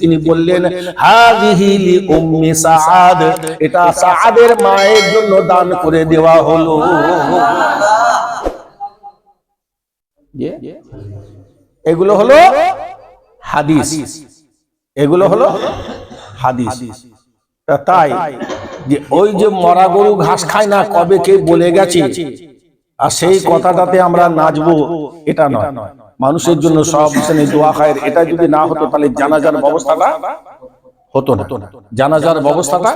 তিনি বললেন হাযিহি লি উম্মি সাআদ, এটা সাআদের মায়ের জন্য দান করে দেওয়া হলো। এগুলো হলো হাদিস, এগুলো হলো হাদিস। তাই যে ওই যে মরা গরু ঘাস খায় না, কবে কে বলে গেছে আর সেই কথাটাতে আমরা নাচবো, এটা নয়। মানুষের জন্য সব শ্রেণী দোয়া খায়ের, এটা যদি না হতো তাহলে জানাজার ব্যবস্থাটা হতো না। জানাজার ব্যবস্থাটা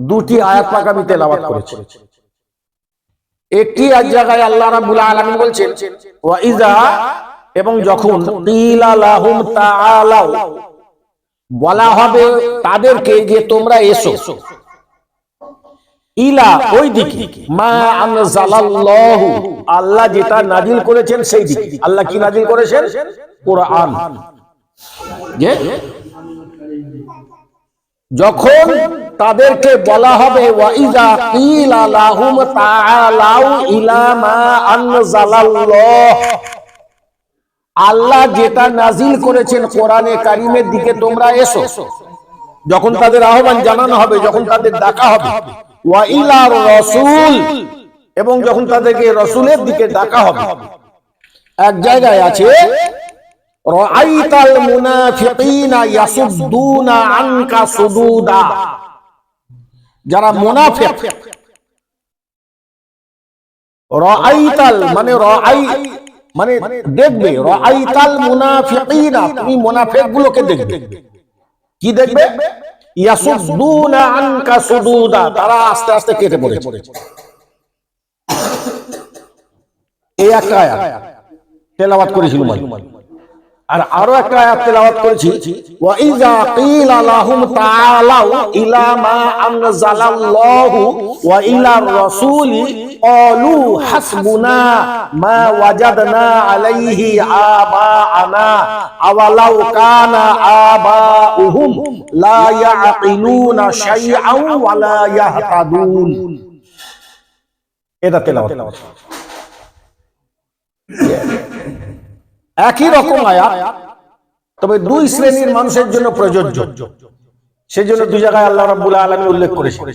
দুটি আয়াত পাক আমি তেলাওয়াত করেছি। একটি এক জায়গায় আল্লাহ রাব্বুল আলামিন বলছেন ওয়া ইযা, এবং যখন কিলা লাহুম তাআলাউ, বলা হবে তাদেরকে যে তোমরা এসো, ইলা ওই দিকে, মা আনজালাল্লাহু, আল্লাহ যেটা নাজিল করেছেন সেই দিকে। আল্লাহ কি নাজিল করেছেন? কোরআন। যখন তাদেরকে বলা হবে ওয়া ইযা কিলা লাহুম তাআলাউ ইলা মা আনজালাল্লাহ, আল্লাহ যেটা নাজিল করেছেন কোরআনে কারীমের দিকে তোমরা এসো, যখন তাদের আহ্বান জানানো হবে, যখন তাদের ডাকা হবে, ওয়া ইলার রাসূল, এবং যখন তাদেরকে রাসূলের দিকে ডাকা হবে। এক জায়গায় আছে রাআইতাল মুনাফিকিনা ইয়াসুদ্দুনা আনকা সুদুদা, যারা মুনাফিক, রাআইতাল মানে রাআই মানে দেখবে, রাআইতাল মুনাফিকিনা, তুমি মুনাফিকগুলোকে দেখবে। কি দেখবে? ইয়াসুদ্দুনা আনকা সুদুদা, তারা আস্তে আস্তে কেটে পড়েছে। এই একটা আয়াত তেলাওয়াত করেছিল ভাই। আর আরো একটা আয়াত তেলাওয়াত করেছি ওয়া ইযা কিলা লাহুম তাআলাউ ইলা মা আনজালাল্লাহু ওয়া ইলার রাসূলি ক্বালু হাসবুনা মা ওয়াজাদনা আলাইহি আবাআনা আওয়ালাউ কানা আবাউহুম লা ইয়াকিলুনা শাইআন ওয়া লা ইয়াহতাদুন। এটা তেলাওয়াত। একই রকম আয়াত, তবে দুই শ্রেণীর মানুষের জন্য প্রযোজ্য। সেজন্য দুই জায়গায় আল্লাহ রাব্বুল আলামিন উল্লেখ করেছেন।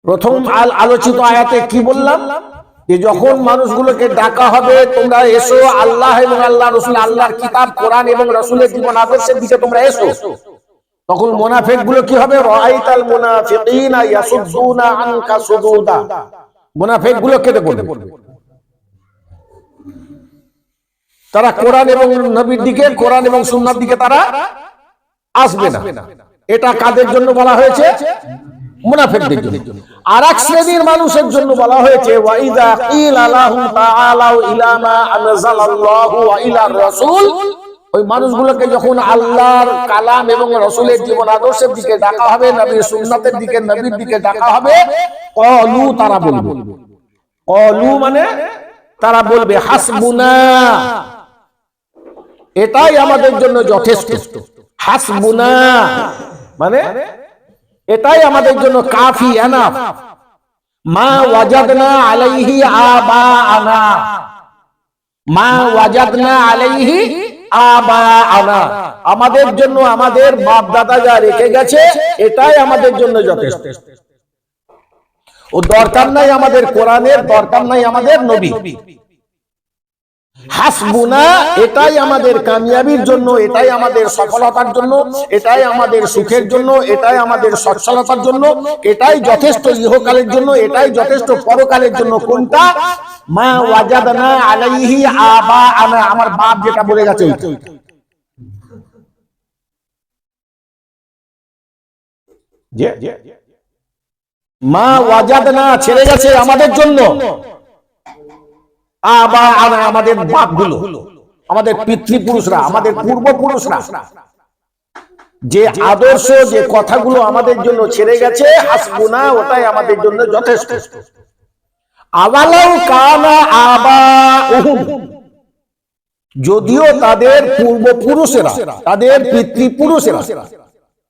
প্রথম আলোচিত আয়াতে কি বললাম? যে যখন মানুষগুলোকে ডাকা হবে তোমরা এসো, আল্লাহ এবং আল্লাহ রাসূল, আল্লাহর কিতাব কোরআন এবং রাসূলের জীবন আদর্শের দিকে তোমরা এসো, তখন মুনাফিকগুলো কি হবে? রাআইতাল মুনাফিকিনা ইয়াসুদ্দুনা আনকা সুদুদা, মুনাফিকগুলো কেটে পড়বে। তারা কোরআন এবং নবীর দিকে, কোরআন এবং সুন্নাহর দিকে তারা আসবে না। এটা কাদের জন্য বলা হয়েছে? মুনাফিকদের জন্য। আরেক শ্রেণীর মানুষের জন্য বলা হয়েছে ওয়া ইযা কিলা লাহুম তাআলাউ ইলা মা আনজালাল্লাহু ওয়া ইলার রাসূল, ওই মানুষগুলোকে যখন আল্লাহর কালাম এবং রাসূলের জীবন আদর্শের দিকে ডাকা হবে, নবীর সুন্নাতের দিকে, নবীর দিকে ডাকা হবে, ক্বালু, তারা বলবে, ক্বালু মানে তারা বলবে হাসবুনা, এটাই আমাদের জন্য যথেষ্ট। হাসবুনা মানে এটাই আমাদের জন্য কাফি, এনাফ। মা ওয়াজাদনা আলাইহি আবাআনা, মা ওয়াজাদনা আলাইহি আবাআনা, আমাদের জন্য আমাদের বাপ দাদা যা রেখে গেছে এটাই আমাদের জন্য যথেষ্ট। ও দরকার নাই আমাদের কোরআনের, দরকার নাই আমাদের নবী। হাসবুনা, এটাই আমাদের কামিয়াবির জন্য, এটাই আমাদের সফলতার জন্য, এটাই আমাদের সুখের জন্য, এটাই আমাদের সচ্ছলতার জন্য, এটাই যথেষ্ট ইহকালের জন্য, এটাই যথেষ্ট পরকালের জন্য। কোনটা? মা ওয়াজাদনা আলাইহি আবাআনা, আমার বাপ যেটা বলে গেছে ওইটা। মা ওয়াজাদনা ছেড়ে গেছে আমাদের জন্য, আবাআনা আমাদের বাপগুলো, আমাদের পিতৃপুরুষরা, আমাদের পূর্বপুরুষরা যে আদর্শ, যে কথাগুলো আমাদের জন্য ছেড়ে গেছে, হাসবুনা, ওটাই আমাদের জন্য যথেষ্ট। আওয়ালাউ কানা আবাউহুম, যদিও তাদের পূর্বপুরুষেরা, তাদের পিতৃপুরুষেরা,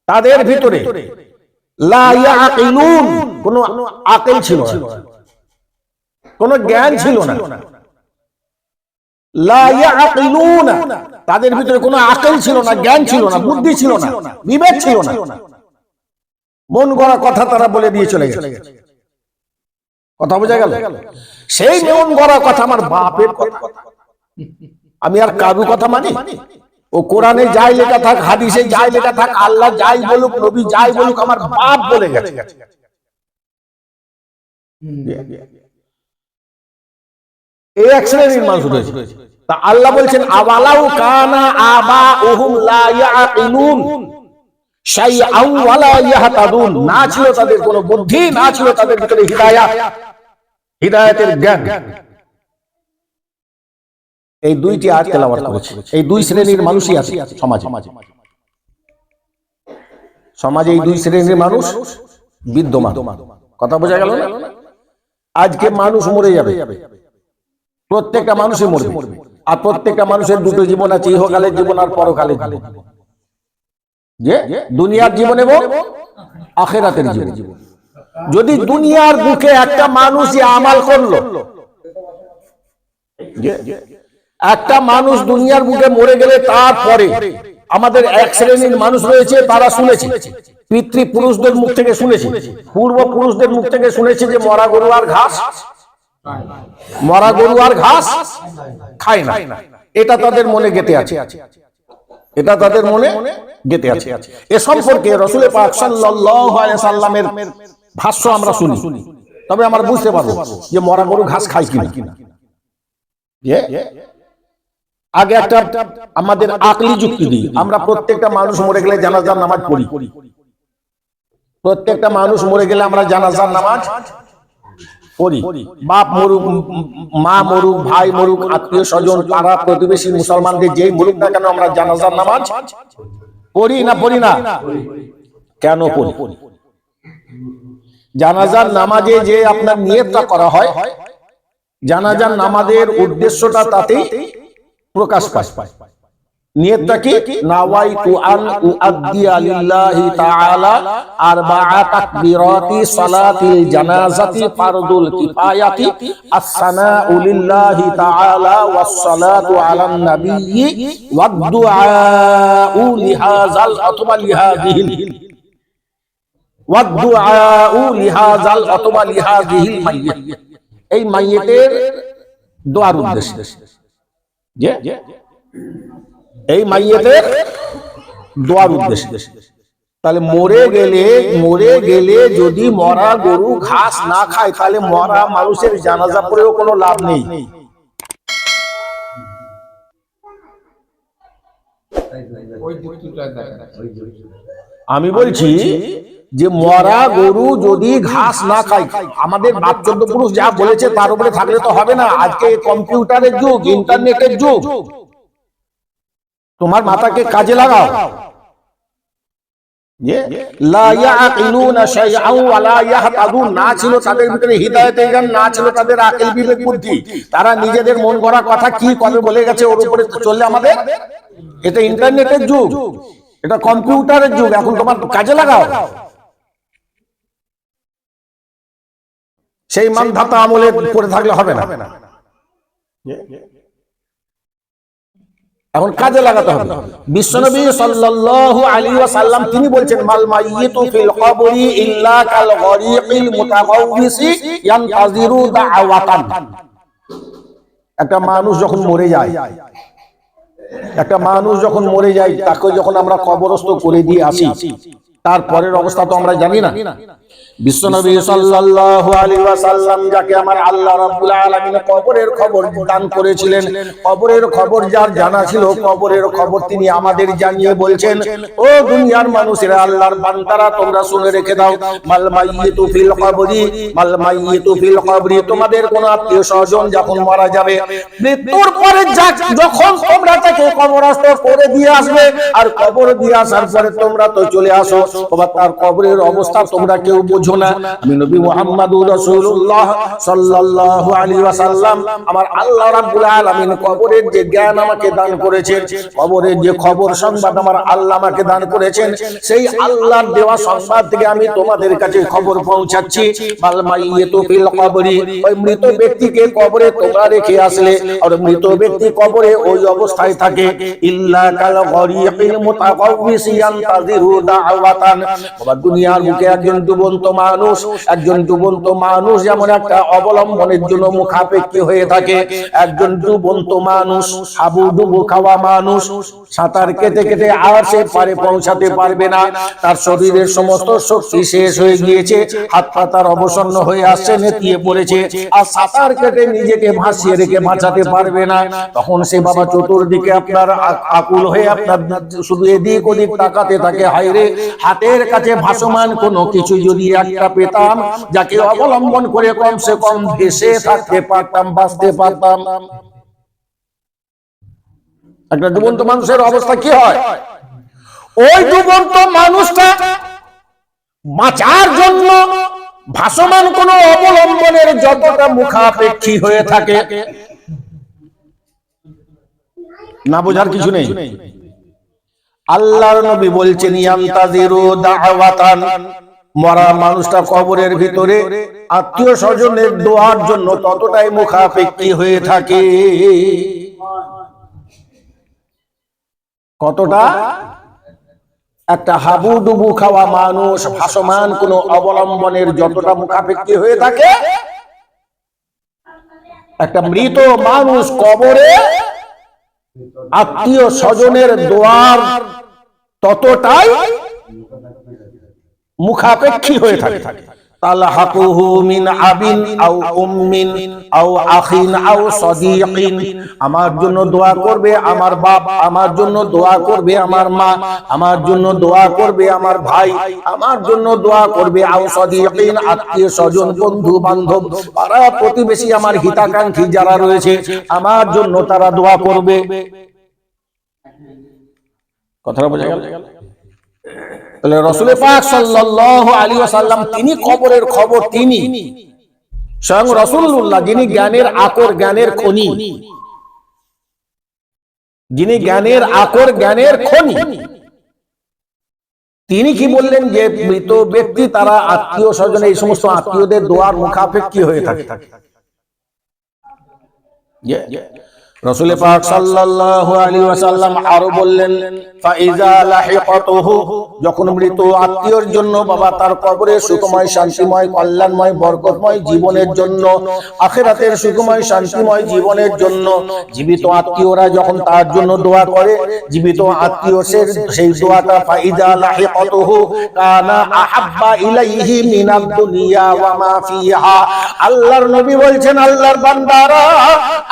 তাদের ভিতরে লা ইয়াকিলুন, কোনো আকল ছিল না, কোনো জ্ঞান ছিল না, লা ইয়াকিলুনা, তাদের ভিতরে কোনো আকল ছিল না, জ্ঞান ছিল না, বুদ্ধি ছিল না, বিবেক ছিল না, মন গড়া কথা তারা বলে দিয়ে চলে গেছে। কথা বোঝা গেল? সেই মন গড়া কথা আমার বাপের কথা, আমি আর কারু কথা মানি? ও কোরআনে যাই লেখা থাক, হাদিসে যাই লেখা থাক, আল্লাহ যাই বলুক, নবী যাই বলুক, আমার বাপ বলে গেছে। এই এক শ্রেণীর মানুষ রয়েছে। তা আল্লাহ বলছেন আওয়ালাউ কানা আবাউহুম লা ইয়াকিলুন শাইআন ওয়া লা ইয়াহতাদুন, না ছিল তাদের কোনো বুদ্ধি, না ছিল তাদের ভিতরে হিদায়াত, হিদায়াতের জ্ঞান। এই দুইটি আয়াত তেলাওয়াত করেছে। এই দুই শ্রেণীর মানুষই আছে সমাজে। সমাজে এই দুই শ্রেণীর মানুষ বিদ্যমান। কথা বোঝা গেল না? আজকে মানুষ মরে যাবে, প্রত্যেকটা মানুষই মরবে, আর প্রত্যেকটা মানুষের দুটো জীবন আছে, ইহকালের জীবন আর পরকালের জীবন। যে দুনিয়ার জীবন এবং আখিরাতের জীবন। যদি দুনিয়ার বুকে একটা মানুষই আমাল করলো, একটা মানুষ দুনিয়ার বুকে মরে গেলে তারপরে আমাদের এক শ্রেণীর মানুষ রয়েছে, তারা শুনেছে, পিতৃপুরুষদের মুখ থেকে শুনেছে, পূর্বপুরুষদের মুখ থেকে শুনেছে যে মরা গরু আর ঘাস, মরা গরু আর ঘাস খায় না। এটা তাদের মনে গেঁথে আছে, এটা তাদের মনে গেঁথে আছে। এ সম্পর্কে রাসূল পাক সাল্লাল্লাহু আলাইহি সাল্লামের ভাষ্য আমরা শুনি, তবে আমরা বুঝতে পারবো যে মরা গরু ঘাস খায় কিনা। আগে একটা আমাদের আকলি যুক্তি দিই, আমরা প্রত্যেকটা মানুষ মরে গেলে জানাজার নামাজ পড়ি। প্রত্যেকটা মানুষ মরে গেলে আমরা জানাজার নামাজ পড়ি। বাপ মরুক, মা মরুক, ভাই মরুক, আত্মীয় স্বজন, পাড়া প্রতিবেশী মুসলমানদের যেই মরুক না কেন, আমরা জানাজার নামাজ পড়ি না পড়ি না? কেন পড়ি? জানাজার নামাজে যে আপনার নিয়তটা করা হয়, জানাজার নামাজের উদ্দেশ্যটা তাতেই প্রকাশ পায়। নিয়তটা কি? নাওয়াইতু আন উআদ্দিয়া লিল্লাহি তাআলা আরবাআ তাকবীরাতি সালাতিল জানাজাতি ফারদুল কিফায়াতি আসসানাউ লিল্লাহি তাআলা ওয়াস সালাতু আলান নাবিয়্যি ওয়াদ দুআউ লিহাযাল অথবা লিহাযিহিল ওয়াদ দুআউ লিহাযাল অথবা লিহাযিহিল মাইয়্যিত। এই মাইয়িতের দোয়ার উদ্দেশ্য, যে এই মাইয়িতের দোয়ার উদ্দেশ্য। তাহলে মরে গেলে যদি মরা গরু ঘাস না খায়, তাহলে মরা মানুষের জানাজা পড়েও কোনো লাভ নেই। আমি বলছি যে মরা গরু যদি ঘাস না খায়, আমাদের বাপ চোদ্দ পুরুষ যা বলেছে তার উপরে থাকলে তো হবে না। আজকে কম্পিউটারের যুগ, ইন্টারনেটের যুগ, তোমার মাথাকে কাজে লাগাও। না ছিল তাদের ভিতরে হিদায়াতের জ্ঞান, না ছিল তাদের আকল বিবেক বুদ্ধি, তারা নিজেদের মন গড়া কথা কি কবে বলে গেছে ওর উপরে চললে আমাদের। এটা ইন্টারনেটের যুগ, এটা কম্পিউটারের যুগ, এখন তোমার কাজে লাগাও। সেই মানধাতা আমলে পড়ে থাকলে হবে না, এখন কাজে লাগাতে হবে। বিশ্বনবী সাল্লাল্লাহু আলাইহি ওয়াসাল্লাম তিনি বলছেন মাল মাইয়িতু ফিল কবরি ইল্লা কাল গরিকিল মুতাগাউবিসি ইয়ানতাজিরু দাওয়াতান। একটা মানুষ যখন মরে যায়, একটা মানুষ যখন মরে যায়, তাকে যখন আমরা কবরস্থ করে দিয়ে আসি, তারপরের অবস্থা তো আমরা জানি না। বিশ্বনবী সাল্লাল্লাহু আলাইহি ওয়াসাল্লাম যাকে আমার আল্লাহ রাব্বুল আলামিন কবরের খবর দান করেছিলেন, কবরের খবর যার জানা ছিল, কবরের খবর তিনি আমাদের জানিয়ে বলছেন, ও দুনিয়ার মানুষেরা, আল্লাহর বান্দারা, তোমরা শুনে রেখে দাও, মাল মাইয়িতু ফিল কবরি, মাল মাইয়িতু ফিল কবরি, তোমাদের কোন আত্মীয় স্বজন যখন মারা যাবে, মৃত্যুর পরে যখন তোমরা তাকে কবরস্থ করে দিয়ে আসবে, আর কবর দিয়ে আসার পরে তোমরা তো চলে আসো, বাবা তার কবরের অবস্থা তোমরা কেউ বোঝো না। আমি নবী মুহাম্মদুর রাসূলুল্লাহ সাল্লাল্লাহু আলাইহি ওয়াসাল্লাম আমার আল্লাহ রাব্বুল আলামিন কবরের যে জ্ঞান আমাকে দান করেছেন, কবরের যে খবর সংবাদ আমার আল্লাহ আমাকে দান করেছেন, সেই আল্লাহর দেওয়া সংবাদ থেকে আমি তোমাদের কাছে খবর পৌঁছাচ্ছি। বাল মাইয়িতু ফিল কবরি, ওই মৃত ব্যক্তিকে কবরে তোমরা রেখে আসলে আর মৃত ব্যক্তি কবরে ওই অবস্থায় থাকে, ইল্লা কাল গরিকিল মুতাকাওয়িসি ইয়ানতাযিরু দাওয়াতান। বাবা দুনিয়ার মুখে একজন ডুবন্ত মানুষ যেমন একটা অবলম্বনের জন্য মুখাপেক্ষী হয়ে থাকে, একজন ডুবন্ত মানুষ, হাবুডুবু খাওয়া মানুষ সাঁতার কেটে কেটে আর সে পারে পৌঁছাতে পারবে না, তার শরীরের সমস্ত শক্তি শেষ হয়ে গিয়েছে, হাত পা তার অবসন্ন হয়ে আসছে, নেতিয়ে পড়েছে, আর সাঁতার কেটে নিজেকে ভাসিয়ে রেখে বাঁচাতে পারবে না। তখন সে বাবা চতুর্দিকে আপনার আকুল হয়ে আপনার শুধু এদিক ওদিক তাকাতে থাকে, হায়রে হাতের কাছে ভাসমান কোনো কিছু যদি একটা পেতাম যাকে অবলম্বন করে কমসে কম ভেসে থাকতে পারতাম, বাঁচতে পারতাম। একটা ডুবন্ত মানুষের অবস্থা কি হয়? ওই ডুবন্ত মানুষটা বাঁচার জন্য ভাসমান কোন অবলম্বনের যতটা মুখাপেক্ষী হয়ে থাকে, না বোঝার কিছু নেই। আল্লাহর নবী বলছেন ইয়ানতাযিরু দাওয়াতান, মরা মানুষটা কবরের ভিতরে আত্মীয় স্বজনের দোয়ার জন্য ততটাই মুখাপেক্ষী হয়ে থাকে। কতটা? একটা হাবুডুবু খাওয়া মানুষ ভাসমান কোন অবলম্বনের যতটা মুখাপেক্ষী হয়ে থাকে, একটা মৃত মানুষ কবরে আত্মীয় স্বজনের দোয়ার ততটাই মুখাপেক্ষী হয়ে থাকে। তালহাকুহু মিন আবিন আও উম্মিন আও আখিন আও সাদিকিন, আমার জন্য দোয়া করবে আমার বাপ, আমার জন্য দোয়া করবে আমার মা, আমার জন্য দোয়া করবে আমার ভাই, আমার জন্য দোয়া করবে আও সাদিকিন, আত্মীয় স্বজন বন্ধু বান্ধব পাড়া প্রতিবেশী আমার হিতাকাঙ্ক্ষী যারা রয়েছে আমার জন্য তারা দোয়া করবে। কথাটা বোঝা গেল? তাহলে রাসূল পাক সাল্লাল্লাহু আলাইহি ওয়াসাল্লাম তিনি কবরের খবর, তিনি স্বয়ং রাসূলুল্লাহ, যিনি জ্ঞানের আকর, জ্ঞানের খনি, যিনি জ্ঞানের আকর, জ্ঞানের খনি, তিনি কি বললেন যে মৃত ব্যক্তি তারা আত্মীয় স্বজন এই সমস্ত আত্মীয়দের দোয়ার মুখাপেক্ষী হয়ে থাকে। রাসূল পাক সাল্লাল্লাহু আলাইহি ওয়াসাল্লাম আরো বললেন ফাইজা লাহিকাতুহু, যখন মৃত আত্মীয়র জন্য বাবা তার কবরে সুখময় শান্তিময় কল্যাণময় বরকতময় জীবনের জন্য, আখিরাতের সুখময় শান্তিময় জীবনের জন্য জীবিত আত্মীয়রা যখন তার জন্য দোয়া করে, জীবিত আত্মীয় সেই দোয়াটা ফাইজা লাহিকাতুহু কানা আহাব্বা ইলাইহি মিনাদ দুনিয়া ওয়া মা ফিহা। আল্লাহর নবী বলছেন, আল্লাহর বান্দারা,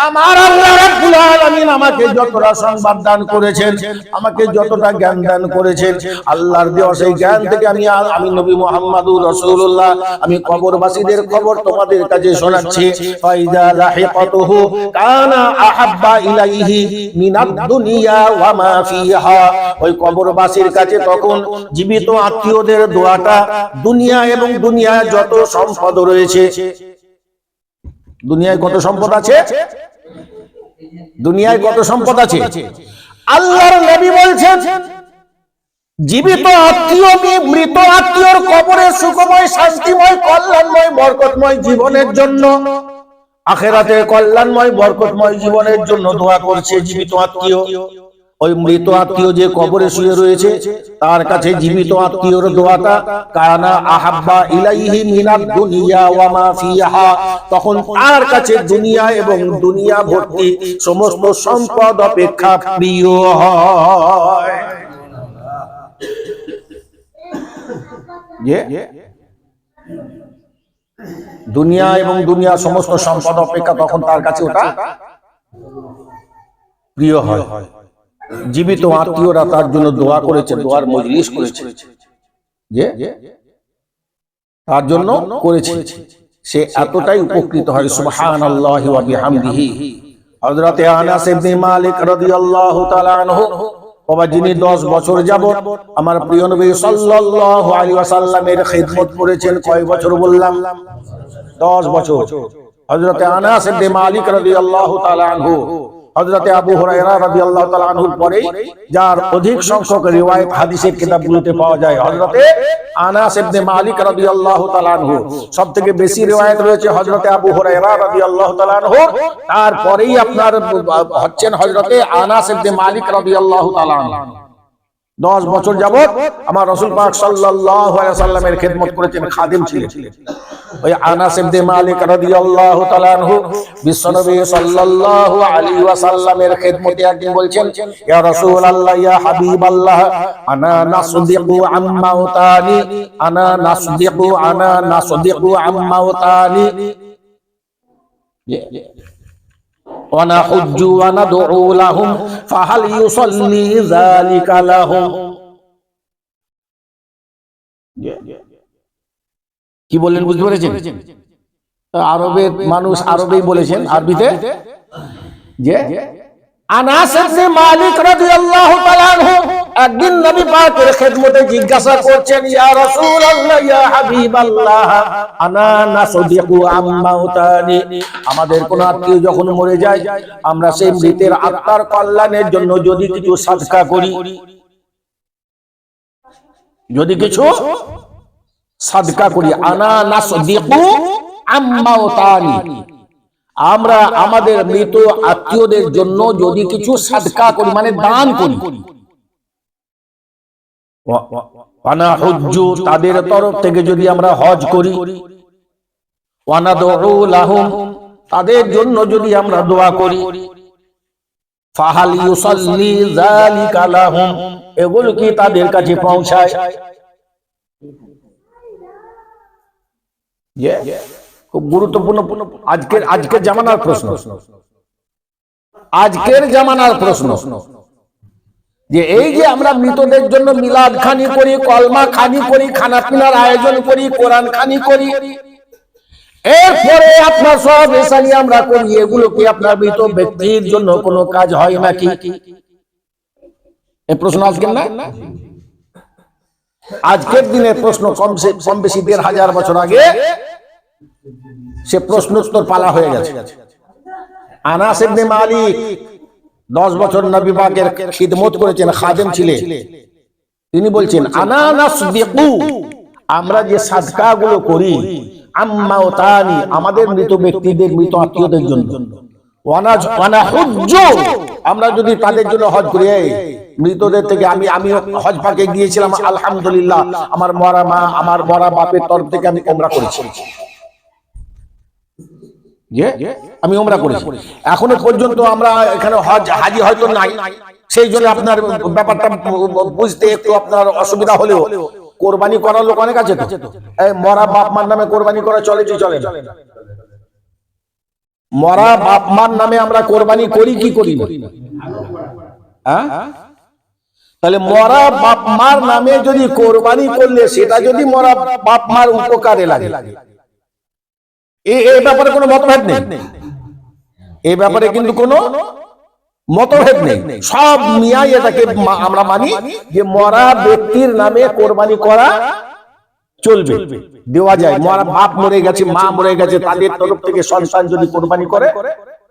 আমার আল্লাহ রাব্বুল আলামিন আমাকে যতটা সংবাদ দান করেছেন, আমাকে যতটা জ্ঞান দান করেছেন, আল্লাহর দেওয়া সেই জ্ঞান থেকে আমি নবী মুহাম্মদুর রাসূলুল্লাহ আমি কবরবাসীদের খবর তোমাদের কাছে শোনাচ্ছি। ফাইজা লাহিকাতুহু কানা আহাব্বা ইলাইহি মিনাদ দুনিয়া ওয়া মা ফিহা, ওই কবরবাসীর কাছে তখন জীবিত আত্মীয়দের দোয়াটা দুনিয়া এবং দুনিয়ায় যত সম্পদ রয়েছে, দুনিয়ায় কত সম্পদ আছে, দুনিয়ায় কত সম্পদ আছে, আল্লাহর নবী বলছেন জীবিত আত্মীয় মৃত আত্মীয়র কবরে সুখময় শান্তিময় কল্যাণময় বরকতময় জীবনের জন্য, আখিরাতে কল্যাণময় বরকতময় জীবনের জন্য দোয়া করছে জীবিত আত্মীয়। ওই মৃত আত্মীয় যে কবরে শুয়ে রয়েছে তার কাছে জীবিত আত্মীয়র দোয়াটা কানা আহাব্বা ইলাইহি মিনাদ দুনিয়া ওয়া মা ফিহা, তখন তার কাছে দুনিয়া এবং দুনিয়া ভর্তি সমস্ত সম্পদ অপেক্ষা প্রিয় হয়। দুনিয়া এবং দুনিয়া সমস্ত সম্পদ অপেক্ষা তখন তার কাছে ওটা প্রিয় হয়। জীবিত আত্মীয়রা তার জন্য দোয়া করেছে, দোয়ার মজলিস করেছে, যে তার জন্য করেছে, সে এতটাই উপকৃত হয়। সুবহানাল্লাহি ওয়া বিহামদিহি। হযরতে আনাস ইবনে মালিক রাদিয়াল্লাহু তাআলা আনহু বাবা যিনি 10 বছর যাবত আমার প্রিয় নবী সাল্লাল্লাহু আলাইহি ওয়াসাল্লামের খিদমত করেছেন, কয় বছর বললাম? 10 বছর। হযরতে আনাস ইবনে মালিক রাদিয়াল্লাহু তাআলা আনহু, হযরতে আবু হুরায়রা রাদিয়াল্লাহু তাআলা আনহুর পরে যার অধিক সংখ্যক রিওয়ায়াত হাদিসের কিতাবগুলোতে পাওয়া যায় হযরতে আনাস ইবনে মালিক রাদিয়াল্লাহু তাআলা আনহু। সবথেকে বেশি রিওয়ায়াত রয়েছে হযরতে আবু হুরায়রা রাদিয়াল্লাহু তাআলা আনহু, তারপরেই আপনার হচ্ছেন হযরতে আনাস ইবনে মালিক রাদিয়াল্লাহু তাআলা আনহু। 10 বছর যাবত আমার রাসূল পাক সাল্লাল্লাহু আলাইহি ওয়াসাল্লামের খিদমত করেছেন, খাদিম ছিলেন। ওই আনাস ইবনে মালিক রাদিয়াল্লাহু তাআলা আনহু বিশ্বনবী সাল্লাল্লাহু আলাইহি ওয়াসাল্লামের খিদমতে একদিন বলছেন, ইয়া রাসূলুল্লাহ ইয়া হাবিবাল্লাহ আনা নাসদিকু আম্মা উতানি, আনা নাসদিকু আম্মা উতানি ওয়া নাহুজ্জু ওয়া নাদউ লাহুম ফাহাল ইউসাল্লি যালিকা লাহুম। কি বললেন বুঝতে পেরেছেন? আরবের মানুষ আরবেই বলেছেন, আরবিতে যে আনাস ইবনে মালিক রাদিয়াল্লাহু তাআলা আনহু একদিন নবী পাকের খিদমতে জিজ্ঞাসা করছেন, ইয়া রাসূলুল্লাহ ইয়া হাবিবাল্লাহ আনা নাসদিকু আম্মা উতানি, আমাদের কোন আত্মীয় যখন মরে যায় আমরা সেই মৃতের আত্মার কল্যাণের জন্য যদি কিছু সাদকা করি, যদি কিছু সাদকা করি, আনা নাসদিকু আম্মা উতানি, আমরা আমাদের মৃত আত্মীয়দের জন্য যদি কিছু সাদকা করি মানে দান করি, ওয়ানা হুজ্জু তাদের তরফ থেকে যদি আমরা হজ করি, ওয়ানা দুউ লাহুম তাদের জন্য যদি আমরা দোয়া করি, ফাহাল ইউসাল্লি যালিকা লাহুম এগুলো কি তাদের কাছে পৌঁছায়? খুব গুরুত্বপূর্ণ আজকের জামানার প্রশ্ন, আজকের জামানার প্রশ্ন যে এই যে আমরা মৃতদের জন্য মিলাদ খানি করি, কলমা খানি করি, খানা পিনার আয়োজন করি, কোরআন খানি করি, এরপরে আপনার সব এসানি আমরা করি, এগুলো কি আপনার মৃত ব্যক্তির জন্য কোনো কাজ হয় নাকি? এই প্রশ্ন আজকের না, আজকের দিনের প্রশ্ন। কম বেশি ১৫০০ বছর আগে সে প্রশ্ন উত্তর পালা হয়ে গেছে। আনাস ইবনে মালিক 10 বছর নবী পাকের খিদমত করেছেন, খাদেম ছিলেন। তিনি বলছেন, আনা নাসদিকু আমরা যে সাদকা গুলো করি, আম্মা উতানি আমাদের মৃত ব্যক্তিদের, মৃত আত্মীয়দের জন্য, ওয়ানা হুজ্জু আমরা যদি তাদের জন্য হজ করি। মৃতদের থেকে আমি হজ পাকে গিয়েছিলাম, আলহামদুলিল্লাহ আমার মরা মা, আমার মরা বাপের তরফ থেকে আমি উমরা করেছি, আমি উমরা করেছি। এখনো পর্যন্ত আমরা এখানে হাজি হয়তো নাই, সেই জন্য আপনার ব্যাপারটা বুঝতে একটু আপনার অসুবিধা হলেও কোরবানি করার লোক অনেক আছে তো। মরা বাপ মার নামে কোরবানি করা চলে কি চলে না? মরা বাপ মার নামে আমরা কোরবানি করি কি করি না? তাহলে মরা বাপ মার নামে যদি কোরবানি করলে সেটা যদি মরা বাপ মার উপকারে লাগে, এই ব্যাপারে কোনো মতভেদ নেই, এই ব্যাপারে কিন্তু কোনো মতভেদ নেই। সব মিয়াই এটাকে আমরা মানি যে মরা ব্যক্তির নামে কোরবানি করা চলবে, দেওয়া যায়। মরা বাপ মরে গেছে, মা মরে গেছে, তাদের তরফ থেকে সন্তান যদি কোরবানি করে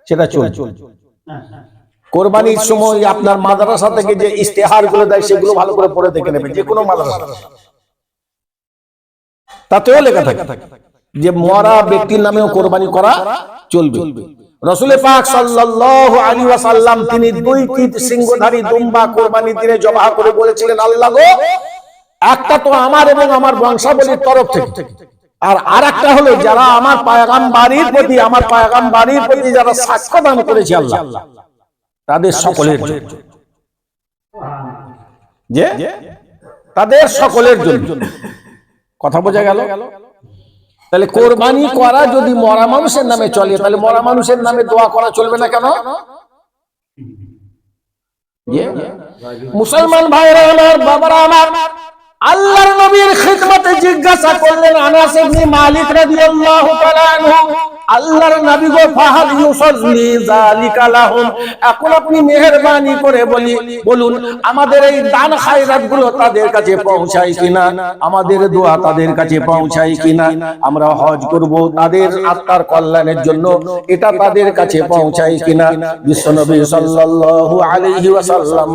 সেটা চলবে। কোরবানির সময় আপনার মাদ্রাসা থেকে যে ইস্তেহার গুলো দেয় সেগুলো ভালো করে পড়ে দেখে নেবেন, যে কোনো মাদ্রাসা তাতেও লেখা থাকে যে মরা ব্যক্তির নামেও কোরবানি করা চলবে। রাসূল পাক সাল্লাল্লাহু আলাইহি ওয়াসাল্লাম তিনি 2টি সিংহধারী দুম্বা কোরবানির দিনে জবাহ করে বলেছিলেন, আল্লাহ গো, একটা তো আমার এবং আমার বংশাবলীর তরফ থেকে, আর আরেকটা হলো যারা আমার পয়গম্বরের প্রতি যারা সাক্ষ্য দান করেছে আল্লাহ, তাদের সকলের জন্য, যে তাদের সকলের জন্য। কথা বোঝা গেল? তাহলে কোরবানি করা যদি মরা মানুষের নামে চলে, তাহলে মরা মানুষের নামে দোয়া করা চলবে না কেন? মুসলমান ভাইরা আমার, বাবারা আমার, আল্লাহর নবীর খিদমতে জিজ্ঞাসা করলেন আনাস ইবনে মালিক রাদিয়াল্লাহু তাআলা আনহু, আল্লাহর নবী গো ফাহাল ইউসাল্লি যালিকা লাহুম, এখন আপনি মেহেরবানি করে বলুন আমাদের এই দান খায়রাত গুলো তাদের কাছে পৌঁছায় কিনা, আমাদের দোয়া তাদের কাছে পৌঁছায় কিনা, আমরা হজ করব তাদের আত্মার কল্যাণের জন্য, এটা তাদের কাছে পৌঁছায় কিনা। বিশ্বনবী সাল্লাল্লাহু আলাইহি ওয়াসাল্লাম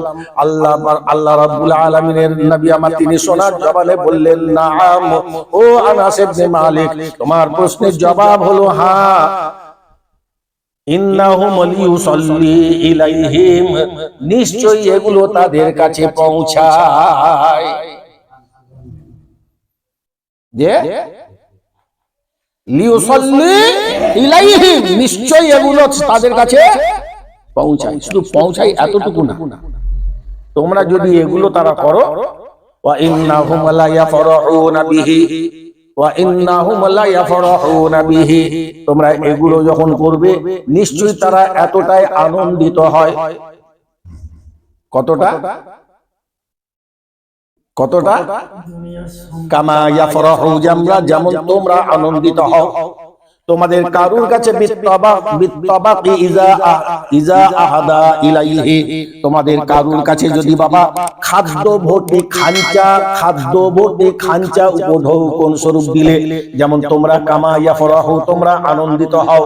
আল্লাহ রাব্বুল আলামিনের নবী আমার তিনি সোনার জবানে বললেন নাআম ও আনাস ইবনে মালিক, তোমার প্রশ্নের জবাব হলো হ্যাঁ, ইন্নাহুম লিউসাল্লি ইলাইহিম, নিশ্চয়ই এগুলো তাদের কাছে পৌঁছায়। যে লিউসাল্লি ইলাইহিম, নিশ্চয়ই এগুলো তাদের কাছে পৌঁছায়। শুধু পৌঁছায় এতটুকু না, তোমরা যদি এগুলো তারা করো, ওয়া ইন্নাহুম লা ইয়াফরাহুনা বিহি, ওয়া ইন্নাহুম লা ইয়াফরাহুনা বিহি, তোমরা এগুলো যখন করবে নিশ্চয়ই তারা এতটাই আনন্দিত হয়। কতটা কতটা? কামা ইয়াফরাহু, যেমন তোমরা আনন্দিত হও। তোমাদের কারুর কাছে বিত্তাবাকি ইজা আহাদা ইলাইহি, তোমাদের কারুর কাছে যদি বাবা খাদ্য ভর্তি খাঞ্চা উপঢৌকন স্বরূপ দিলে, যেমন তোমরা কামা ইয়াফরাহু, তোমরা আনন্দিত হও,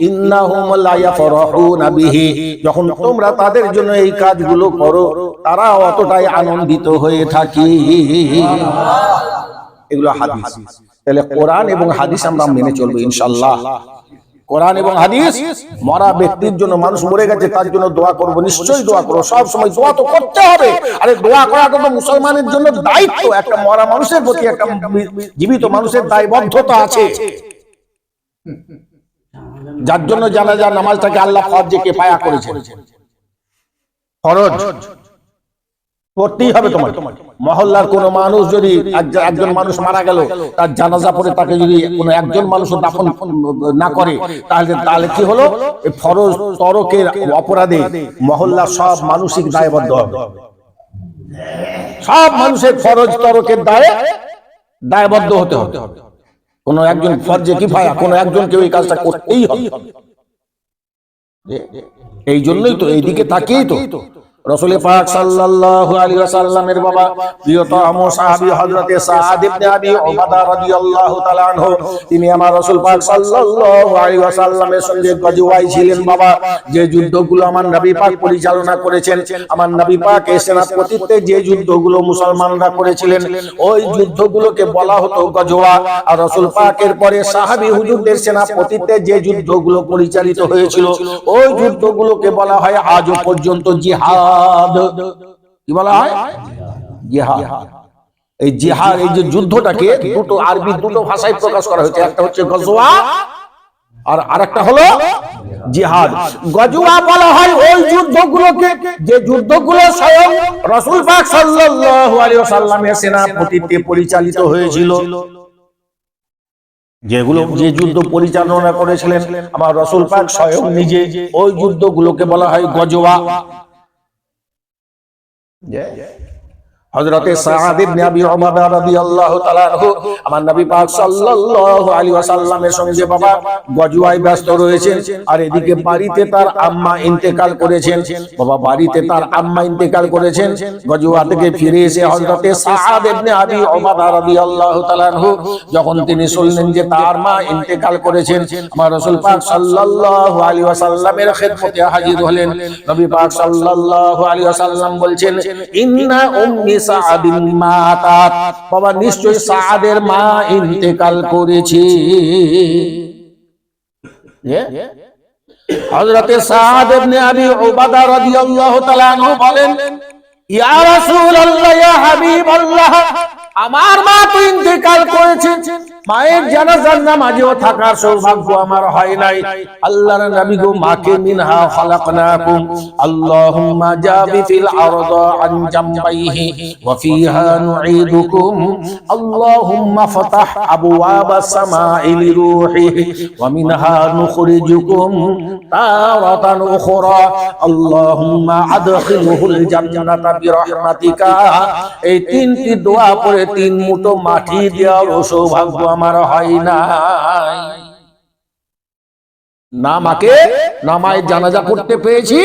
ইন্নাহুম লা ইয়াফরাহুনা বিহি, যখন তোমরা তাদের জন্য এই কাজগুলো করো তারা অতটাই আনন্দিত হয়ে থাকে। এগুলো হাদিস। তাহলে কোরআন এবং হাদিস আমরা মেনে চলবো ইনশাআল্লাহ। কোরআন এবং হাদিস, মরা ব্যক্তির জন্য, মানুষ মরে গেছে তার জন্য দোয়া করব, নিশ্চয়ই দোয়া করব, সব সময় দোয়া তো করতে হবে। আরে দোয়া করাটা তো মুসলমানের জন্য দায়িত্ব, একটা মরা মানুষের প্রতি একটা জীবিত মানুষের দায়বদ্ধতা আছে, যার জন্য জানাজা নামাজটাকে আল্লাহ ফরজে কিফায়া করেছেন। ফরজ করতেই হবে তোমার। মহল্লার কোন মানুষ যদি একজন মানুষ মারা গেল, তার জানাজা পড়ে তাকে যদি কোনো একজন মানুষ দাফন না করে, তাহলে কি হলো? ফরজ তরকের অপরাধে মহল্লার সব মানসিক দায়বদ্ধ হবে। সব মানুষের ফরজ তরকের দায়বদ্ধ হতে হবে। কোন একজন ফরজে কিফায়া, কোন একজনকে ওই কাজটা করতেই হবে। এই জন্যই তো এইদিকে তাকিয়েই তো রাসূল পাক সাল্লাল্লাহু আলাইহি ওয়াসাল্লামের বাবা প্রিয়তম সাহাবী হযরত সাদ ইবনে আবি উবাদা রাদিয়াল্লাহু তাআলা আনহু, তিনি আমার রাসূল পাক সাল্লাল্লাহু আলাইহি ওয়াসাল্লামের সঙ্গে গজওয়ায় ছিলেন বাবা। যে যুদ্ধগুলো আমার নবী পাক পরিচালনা করেছেন, আমার নবী পাকের সেনাপতিত্বে যে যুদ্ধগুলো মুসলমানরা করেছিলেন, ওই যুদ্ধগুলোকে বলা হতো গজওয়া। আর রাসূল পাকের পরে সাহাবী হুজুরদের সেনাপতিত্বে যে যুদ্ধগুলো পরিচালিত হয়েছিল, ওই যুদ্ধগুলোকে বলা হয় আজও পর্যন্ত জিহাদ। কি বলা হয়? জিহাদ। এই জিহাদ, এই যে যুদ্ধটাকে দুটো আরবি দুটো ভাষায় প্রকাশ করা হয়েছে, একটা হচ্ছে গজওয়া আর আরেকটা হলো জিহাদ। গজওয়া বলা হয় ওই যুদ্ধগুলোকে যে যুদ্ধগুলো স্বয়ং রাসূল পাক সাল্লাল্লাহু আলাইহি ওয়াসাল্লামের সেনাপতিত্বে পরিচালিত হয়েছিল, যে যুদ্ধ পরিচালনা করেছিলেন আমার রাসূল পাক স্বয়ং নিজে, ওই যুদ্ধগুলোকে বলা হয় গজওয়া। হযরতে সাদ ইবনে আবি উবাদা রাদিয়াল্লাহু তাআলা আনহু আমার নবী পাক সাল্লাল্লাহু আলাইহি ওয়াসাল্লামের সঙ্গে বাবা গজওয়ায় ব্যস্ত রয়েছেন, আর এদিকে বাড়িতে তার আম্মা ইন্তেকাল করেছেন। বাবা বাড়িতে তার আম্মা ইন্তেকাল করেছেন। গজওয়া থেকে ফিরে এসে হযরতে সাদ ইবনে আবি উবাদা রাদিয়াল্লাহু তাআলা আনহু যখন তিনি শুনলেন যে তার মা ইন্তেকাল করেছেন, আমার রাসূল পাক সাল্লাল্লাহু আলাইহি ওয়াসাল্লামের খেদমতে হাজির হলেন। নবী পাক সাল্লাল্লাহু আলাইহি ওয়াসাল্লাম বলছেন, ইন্না উম্মি সাদিন মাতাত, বাবা নিশ্চয়ই সাদের মা ইন্তেকাল করেছে। হযরতে সাদ ইবনে আবি উবাদা রাদিয়াল্লাহু তাআলা আনহু বলেন, ইয়া রাসূলুল্লাহ, ইয়া হাবিবাল্লাহ, আমার মা তো ইন্তেকাল করেছে, মায়ের জানাজার নামাজেও থাকার সৌভাগ্য আমার হয় নাই। আল্লাহর নবী গো, মাকে মিনহা খালাকনাকুম, আল্লাহুম্মা জাবি ফিল আরদা আন জামবাইহি ওয়া ফিহা নুঈদুকুম, আল্লাহুম্মা ফাতাহ আবওয়াবাস সামাই লিরূহিহি ওয়া মিনহা নুখরিজুকুম তারাতান উখরা, আল্লাহুম্মা আদখিলহুল জান্নাতা বিরহমাতিকা। এই তিনটি দোয়া পড়ে তিন মুঠো মাটি দেওয়ার সৌভাগ্য আমার হয় না। না মাকে, না মায়ের জানাজা পড়তে পেয়েছি,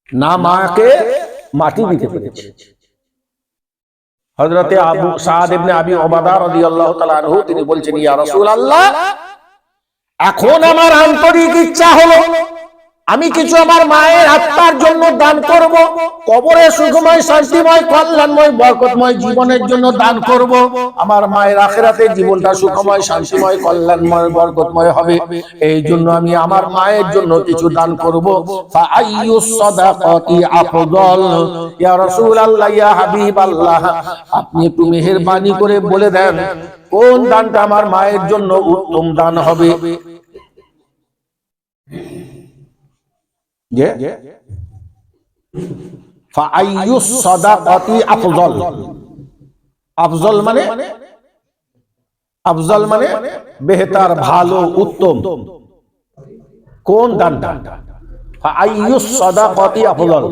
না মাকে মাটি দিতে পেরেছি। হযরতে আবু সাদ ইবনে আবি উবাদা রাদিয়াল্লাহু তাআলা আনহু তিনি বলছেন, ইয়া রাসূলুল্লাহ, এখন আমার আন্তরিক ইচ্ছা হলো আমি কিছু আমার মায়ের আত্মার জন্য দান করব, কবরে সুখময় শান্তিময় কল্যাণময় বরকতময় জীবনের জন্য দান করব। আমার মায়ের আখিরাতের জীবনটা সুখময় শান্তিময় কল্যাণময় বরকতময় হবে, এই জন্য আমি আমার মায়ের জন্য কিছু দান করব। ফা আইয়ুস সাদাকাতি আফদল, ইয়া রাসূলুল্লাহ, ইয়া হাবিবাল্লাহ, আপনি একটু মেহেরবানি করে বলে দেন কোন দানটা আমার মায়ের জন্য উত্তম দান হবে। যে ফাআইয়ুস সাদাকাতি আফজল, আফজল মানে, আফজল মানে বেহতার, ভালো, উত্তম। কোন দানটা? ফাআইয়ুস সাদাকাতি আফজল।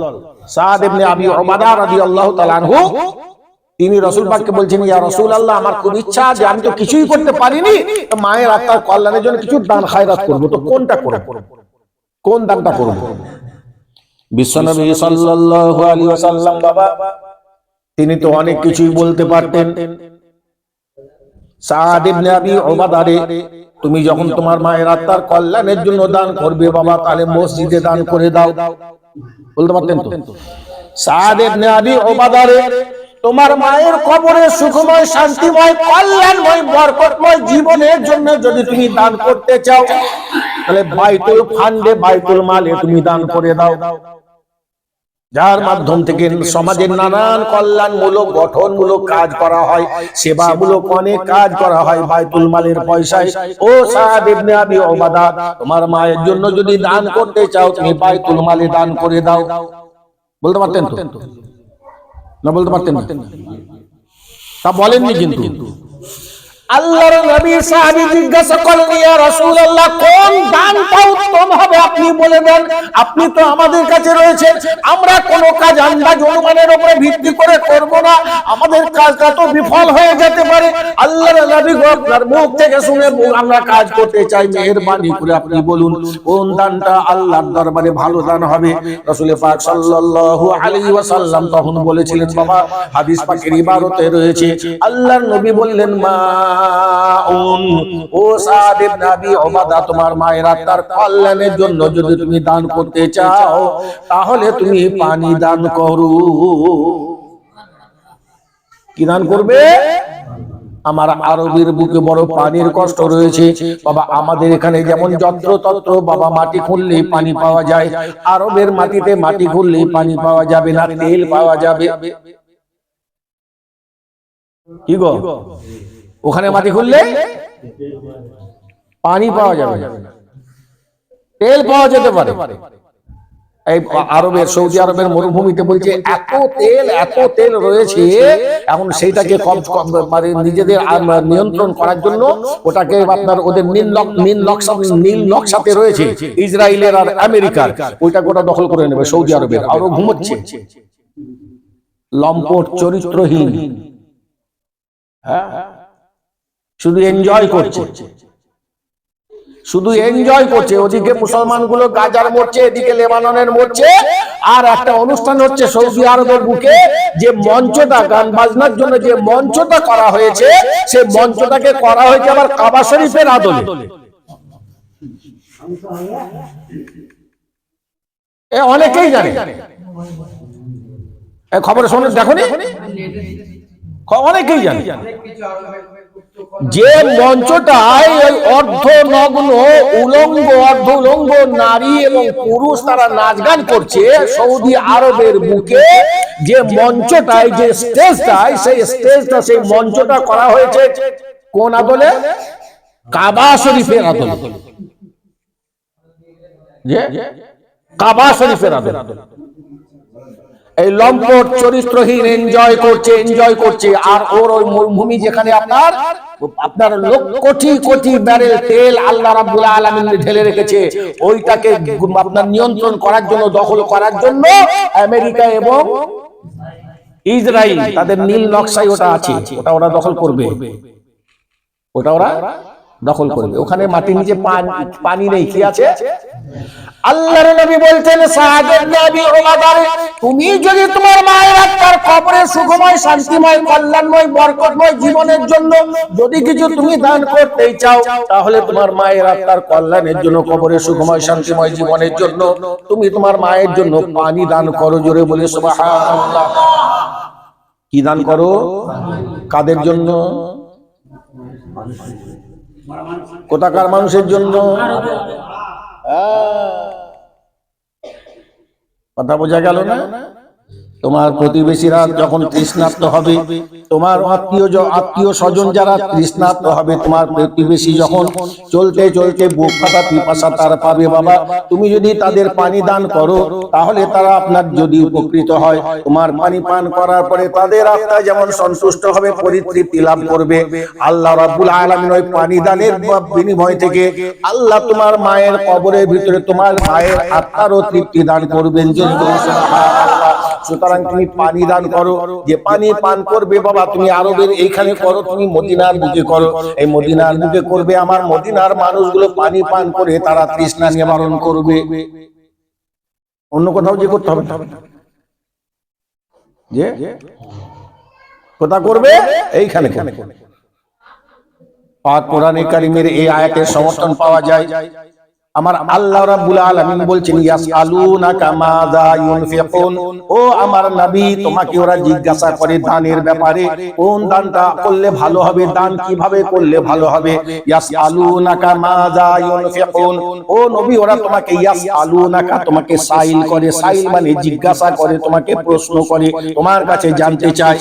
সাদ ইবনে আবি উবাদা রাদিয়াল্লাহু তাআলা আনহু তিনি রাসূল পাককে বলছেন, ইয়া রাসূলুল্লাহ, আমার খুব ইচ্ছা যে আমি তো কিছুই করতে পারিনি, মায়ের আত্মার কল্যাণের জন্য কিছু দান খায়রাত করব, তো কোনটা করব, কোন দানটা করব? বিশ্বনবী সাল্লাল্লাহু আলাইহি ওয়াসাল্লাম বাবা তিনি তো অনেক কিছুই বলতে পারতেন। সাদ ইবনে আবি উবাদা রে, তুমি যখন তোমার মায়ের আত্মার কল্যাণের জন্য দান করবে বাবা, তাহলে মসজিদে দান করে দাও, বলতে পারতেন তো। সাদ ইবনে আবি উবাদা রে, তোমার মায়ের কবরে সুখময় শান্তিময় কল্যাণময় বরকতময় জীবনের জন্য যদি তুমি দান করতে চাও, তাহলে বাইতুল ফান্ডে, বাইতুল মালে তুমি দান করে দাও, যার মাধ্যম থেকে সমাজের নানান কল্যাণমূলক গঠনমূলক কাজ করা হয়, সেবামূলক অনেক কাজ করা হয় বাইতুল মালের পয়সায়। ও সাদ ইবনে আবি উবাদা, তোমার মায়ের জন্য যদি দান করতে চাও, তুমি বাইতুল মালে দান করে দাও। বলতে পারতেন তো না? বলতে পারতেন না, তা বলেননি। কিন্তু আল্লাহর নবী সাহাবী জিজ্ঞাসা করলেন, ইয়া রাসূলুল্লাহ, কোন দানটা উত্তম হবে আপনি বলে দেন, আপনি তো আমাদের কাছে রয়েছেন, আমরা কোন কাজ আন্দাজ অনুমানের উপরে ভিত্তি করে করব না, আমাদের কাজটা তো বিফল হয়ে যেতে পারে। আল্লাহর নবী আপনার মুখ থেকে শুনে আমরা কাজ করতে চাই, মেহেরবানি করে আপনি বলুন কোন দানটা আল্লাহর দরবারে ভালো দান হবে। রাসূল পাক সাল্লাল্লাহু আলাইহি ওয়াসাল্লাম তখন বলেছিলেন, বাবা হাদিস পাকের ইবারতে রয়েছে, আল্লাহর নবী বললেন, মা ও সাদ ইবনে আবি উবাদা, তোমার মায়ের আত্মার কল্যাণের জন্য যদি তুমি দান করতে চাও, তাহলে তুমি পানি দান করো। কি দান করবে? আমার আরবের বুকে বড় পানির কষ্ট রয়েছে বাবা, আমাদের এখানে যেমন যত্রতত্র বাবা মাটি খুঁড়লেই পানি পাওয়া যায়, আরবের মাটিতে মাটি খুঁড়লেই পানি পাওয়া যাবে না, তেল পাওয়া যাবে। কি গো, ওখানে মাটি খুললে পানি পাওয়া যাবে, তেল পাওয়া যেতে পারে। এই আরবের, সৌদি আরবের মরুভূমিতে বলছে এত তেল রয়েছে, এখন সেইটাকে মানে নিজেদের নিয়ন্ত্রণ করার জন্য ওটাকে আপনার ওদের নীল নকশাতে রয়েছে ইসরায়েলের আর আমেরিকার, ওইটা গোটা দখল করে নেবে সৌদি আরবের। আরো ঘুমোচ্ছে, লম্পট, চরিত্রহীন, হ্যাঁ, শুধু এনজয় করছে, শুধু এনজয় করছে। ওদিকে মুসলমান গুলো গাজার মরছে, এদিকে লেবাননের মরছে, আর একটা অনুষ্ঠান হচ্ছে সৌদি আরবের বুকে, যে মঞ্চটা গান বাজনার জন্য যে মঞ্চটা করা হয়েছে, সেই মঞ্চটাকে করা হয়েছে আবার কাবা শরীফের আদলে। অনেকেই জানে, খবর শুনে দেখনি, অনেকেই জানে যে মঞ্চটায় ওই অর্ধনগ্ন উলঙ্গ অর্ধ উলঙ্গ নারী এবং পুরুষ তারা নাচ গান করছে সৌদি আরবের বুকে, যে মঞ্চটায়, যে স্টেজটায়, সেই স্টেজটা, সেই মঞ্চটা করা হয়েছে কোন আদলে? কাবা শরীফের আদলে। কাবা শরীফের আদলে। এই লম্পট চরিত্রহীন এনজয় করছে, আর ওর ওই মরুভূমি যেখানে আপনার কোটি কোটি ব্যারেল তেল আল্লাহ রাব্বুল আলামিন ঢেলে রেখেছে, ওইটাকে আপনার নিয়ন্ত্রণ করার জন্য, দখল করার জন্য আমেরিকা এবং ইসরায়েল তাদের নীল নকশায় ওটা আছে, ওটা ওরা দখল করবে, ওটা ওরা দখল করবে। ওখানে মাটির নিচে পানি নেই, কি আছে? আল্লাহর নবী বলছেন সাদ ইবনে আবি উবাদা, তুমি যদি তোমার মায়ের আত্মার কবরে সুখময়, শান্তিময়, কল্যাণময়, বরকতময় জীবনের জন্য যদি কিছু তুমি দান করতে চাও, তাহলে তোমার মায়ের আত্মার কল্যাণের জন্য, কবরে সুখময় শান্তিময় জীবনের জন্য তুমি তোমার মায়ের জন্য পানি দান করো। জোরে বলে সুবহানাল্লাহ। কি দান করো? কাদের জন্য? কোথাকার মানুষের জন্য? কথা বোঝা গেল না? তোমার প্রতিবেশীরা যখন তৃষ্ণার্ত হবে, তোমার আত্মীয় স্বজন যারা তৃষ্ণার্ত হবে, তোমার প্রতিবেশী যখন চলতে চলতে বুক ফাটা পিপাসা তার পাবে, বাবা তুমি যদি তাদের পানি দান করো, তাহলে তারা আপনার যদি উপকৃত হয়, তোমার পানি পান করার পরে তাদের আত্মা যেমন সন্তুষ্ট হবে, পরিতৃপ্তি লাভ করবে, আল্লাহ রাব্বুল আলামিন ওই পানি দানের বিনিময় থেকে আল্লাহ তোমার মায়ের কবরের ভিতরে তোমার মায়ের আত্মারও তৃপ্তি দান করবেন। সুতরাং তুমি পানি দান করো। যে পানি পান করবে বাবা, তুমি আরবের এইখানে করো, তুমি মদিনার বুকে করো। এই মদিনার বুকে করবে, আমার মদিনার মানুষগুলো পানি পান করে তারা তৃষ্ণা নিবারণ করবে। অন্য কোথাও যে করতে হবে যে কোথা করবে? এইখানে। পাক কোরআনে কারীমের এই আয়াতের সমর্থন পাওয়া যায়। আমার আল্লাহ রাব্বুল আলামিন বলছেন ইয়াসআলুনাকা মাযা ইউনফিকুন, ও আমার নবী তোমাকে ওরা জিজ্ঞাসা করে দানের ব্যাপারে, কোন দানটা করলে ভালো হবে, দান কিভাবে করলে ভালো হবে। ইয়াসআলুনাকা মাযা ইউনফিকুন, ও নবী ওরা তোমাকে ইয়াসআলুনাকা তোমাকে সাইল করে, সাইল মানে জিজ্ঞাসা করে, তোমাকে প্রশ্ন করে, তোমার কাছে জানতে চায়।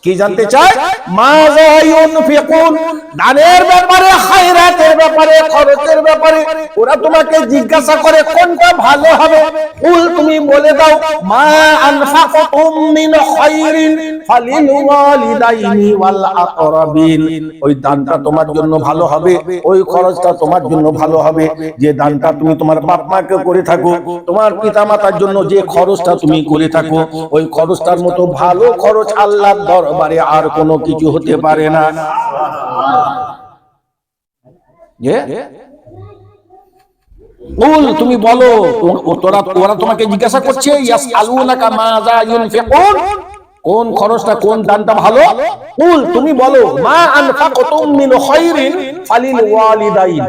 কি জানতে চায়? মাযা ইউনফিকুন, দানের ব্যাপারে, খায়রাতের ব্যাপারে, খরচের ব্যাপারে ওরা তোমাকে জিজ্ঞাসা করে কোনটা ভালো হবে। কুল তুমি বলে দাও মা আনফাকতুম মিন খায়রিন ফালিল ওয়ালিদাইনি ওয়াল আকরাবিন, ওই দানটা তোমার জন্য ভালো হবে, ওই খরচটা তোমার জন্য ভালো হবে। যে দানটা তুমি তোমার বাপ মাকে করে থাকো, তোমার পিতামাতার জন্য যে খরচটা তুমি করে থাকো, ওই খরচটার মতো ভালো খরচ আল্লাহর দরবারে আর কোনো কিছু হতে পারে না। তুমি বলো, ওরা তোমাকে জিজ্ঞাসা করছে ইয়াসআলুনাকা মাযা ইউনফিকুন, কোন খরচটা, কোন দানটা ভালো। কুল তুমি বলো মা আনফাকতুম মিন খায়রিন ফালিল ওয়ালিদাইন,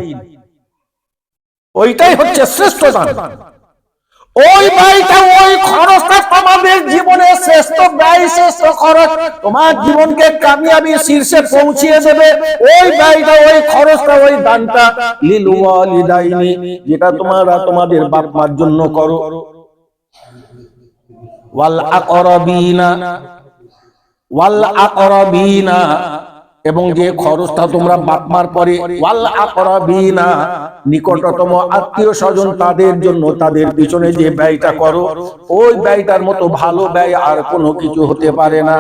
ওইটাই হচ্ছে শ্রেষ্ঠ দান। ওই ব্যয়টা, ওই খরচটা তোমাদের জীবনের শ্রেষ্ঠ ব্যয়, শ্রেষ্ঠ খরচ, তোমার জীবনকে কামিয়াবি শীর্ষে পৌঁছিয়ে দেবে। ওই ব্যয়টা, ওই খরচটা, ওই দানটা লিল ওয়ালিদাইনি, যেটা তোমরা তোমাদের বাপ মার জন্য করো। ওয়াল আকরাবিনা, এবং যে খরচটা তোমরা বাপ মার পরে, ওয়াল আকরাবিনা নিকটতম আত্মীয় স্বজন তাদের জন্য, তাদের পিছনে যে ব্যয়টা করো, ওই ব্যয়টার মতো ভালো ব্যয় আর কোনো কিছু হতে পারে না।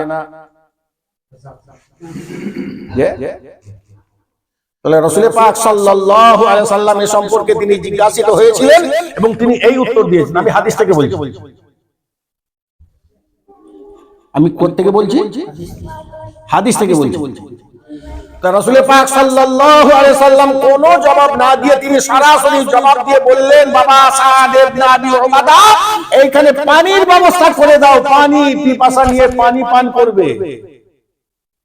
তাহলে রাসূল পাক সাল্লাল্লাহু আলাইহি ওয়াসাল্লামের সম্পর্কে তিনি জিজ্ঞাসিত হয়েছিলেন এবং তিনি এই উত্তর দিয়েছেন। আমি হাদিস থেকে বলছি, আমি কোথা থেকে বলছি? হাদিস থেকে বলছি। রাসূল পাক সাল্লাল্লাহু আলাইহি ওয়াসাল্লাম কোনো জবাব না দিয়ে তিনি সরাসরি জবাব দিয়ে বললেন, বাবা সাদ ইবনে আবি উবাদা, এইখানে পানির ব্যবস্থা করে দাও, পানি পিপাসা নিয়ে পানি পান করবে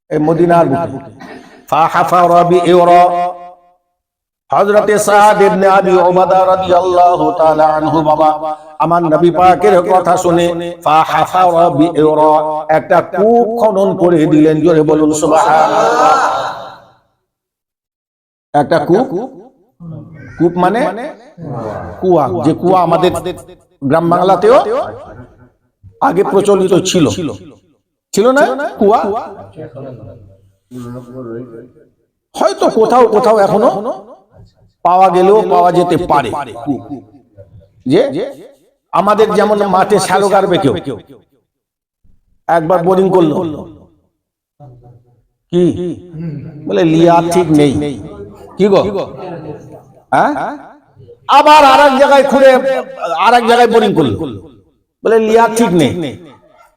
এই মদিনার বুকে। ফাহাফারা বিইরা, হযরত সাদ ইবনে আবি উবাদা রাদিয়াল্লাহু তাআলা আনহু বাবা আমার নবী পাকের কথা শুনে ফাহাফারা বিইরা, একটা কূপ খনন করে দিলেন। জোরে বলুন সুবহানাল্লাহ। একটা কূপ মানে কুয়া, যে কুয়া আমাদের গ্রাম বাংলাতেও আগে প্রচলিত ছিল না কুয়া, হয়তো কোথাও কোথাও এখনো পাওয়া গেলেও পাওয়া যেতে পারে। যে আমাদের যেমন মাঠে শ্যালো গাড়বে, কেউ একবার বোরিং করলো, কি বলে লিয়া ঠিক নেই, কি গো, হ্যাঁ, আবার আরেক জায়গায় খুঁড়ে আরেক জায়গায় বোরিং করলো, বলে লিয়া ঠিক নেই,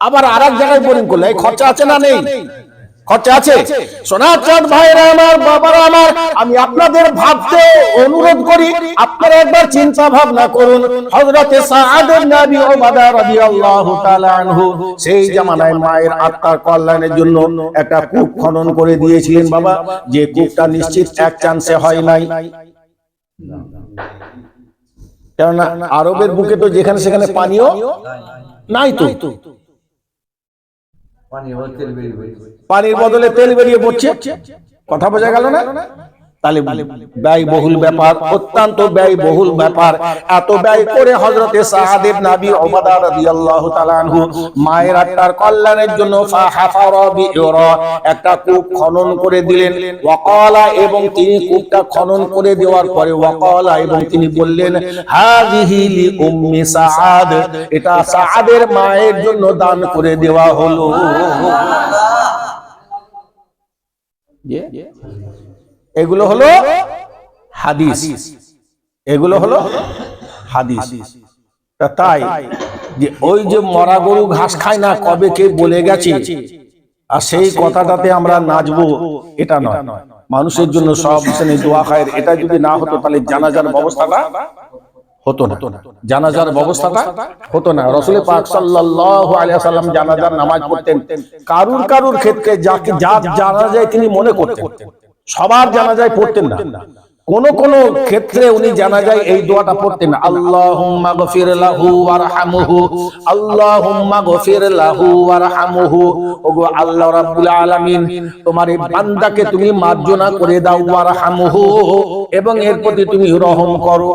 আবার আরেক জায়গায় বোরিং করলো। এই খরচা আছে না নেই? খরচা আছে। সোনার চাঁদ ভাইরা আমার, বাবারা আমার, আমি আপনাদের ভাবতে অনুরোধ করি, আপনারা একবার চিন্তা ভাবনা করুন। হযরতে সাআদ ইবনে আবি উবাদা রাদিয়াল্লাহু তাআলা আনহু সেই জামানায় মায়ের আত্মার কল্যাণের জন্য একটা কূপ খনন করে দিয়েছিলেন বাবা, যে কূপটা নিশ্চিত এক চান্সে হয় নাই। কেননা আরবের বুকে তো যেখানে সেখানে পানিও নাই, তো পানির বদলে তেল বেরিয়ে পড়ছে। কথা বোঝা গেল না? তাহলে ব্যয়বহুল ব্যাপার, অত্যন্ত ব্যয়বহুল ব্যাপার। এত ব্যয় করে হযরতে সাআদ ইবনে আবি উবাদা রাদিয়াল্লাহু তাআলা আনহু মায়ের আত্মার কল্যাণের জন্য ফাহাফারা বি'রা একটা কূপ খনন করে দিলেন। ওয়াকালা, এবং তিনি কূপটা খনন করে দেওয়ার পরে ওয়াকালা, এবং তিনি বললেন, হাযিহি লি উম্মি সাআদ, এটা সাআদের মায়ের জন্য দান করে দেওয়া হলো। এগুলো হলো হাদিস, এগুলো হলো হাদিস। তাই যে ওই যে মরা গরু ঘাস খায় না, কবে কে বলে গেছে, আর সেই কথাটাতে আমরা নাচবো, এটা নয়। মানুষের জন্য সব শ্রেণী দোয়া খায়ের, এটা যদি না হতো তাহলে জানাজার ব্যবস্থাটা হতো না, জানাজার ব্যবস্থাটা হতো না। রাসূল পাক সাল্লাল্লাহু আলাইহি ওয়াসাল্লাম জানাজার নামাজ পড়তেন, কারুর ক্ষেত্রে যাকে যার জানাজায় তিনি মনে করতেন, সবার জানাজায় পড়তেন না। কোন কোন ক্ষেত্রে উনি জানাজায় এই দোয়াটা পড়তেন, আল্লাহুম্মা গফির লাহু ওয়ারহামহু, আল্লাহুম্মা গফির লাহু ওয়ারহামহু। ওগো আল্লাহ রাব্বুল আলামিন, তোমার এই বান্দাকে তুমি মার্জনা করে দাও, ওয়ারহামহু, এবং এর প্রতি তুমি রহম করো।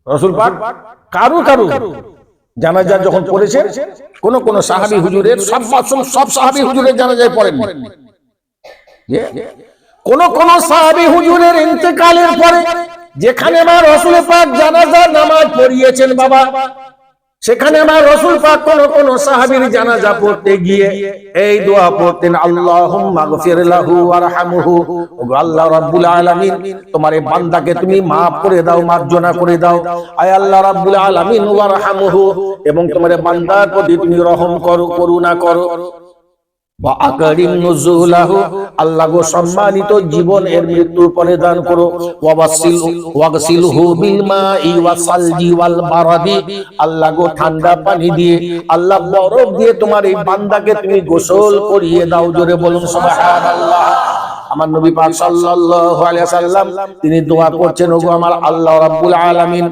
রাসূল পাক কারু জানাজা যখন পড়েছেন, কোন সাহাবী হুজুরের, সব সাহাবী হুজুরের জানাজায় পড়েন। কোন সাহাবী হুজুরের ইন্তেকালের পরে যেখানে আমার রাসূল পাক জানাজার নামাজ পড়িয়েছেন বাবা, সেখানে আমার রাসূল পাক কোন সাহাবীর জানাজা পড়তে গিয়ে এই দোয়া পড়তেন, আল্লাহুম্মা গফির লাহু ওয়ারহামহু। ওগো আল্লাহ রাব্বুল আলামিন, তোমার এই বান্দাকে তুমি maaf করে দাও, মার্জনা করে দাও। আয় আল্লাহ রাব্বুল আলামিন, ওয়ারহামহু, এবং তোমার এই বান্দার প্রতি তুমি রহম করো, করুণা করো। আল্লাহ গো সম্মানিত জীবন এর মৃত্যুর পরে দান করো। আল্লাহ গো ঠান্ডা পানি দিয়ে, আল্লাহ বরফ দিয়ে তোমার এই বান্দাকে তুমি গোসল করিয়ে দাও। জোরে বলুন সুবহানাল্লাহ। আমার নবী পাক সাল্লাল্লাহু আলাইহি ওয়াসাল্লাম তিনি দোয়া করছেন, ওগো আমার আল্লাহ রাব্বুল আলামিন,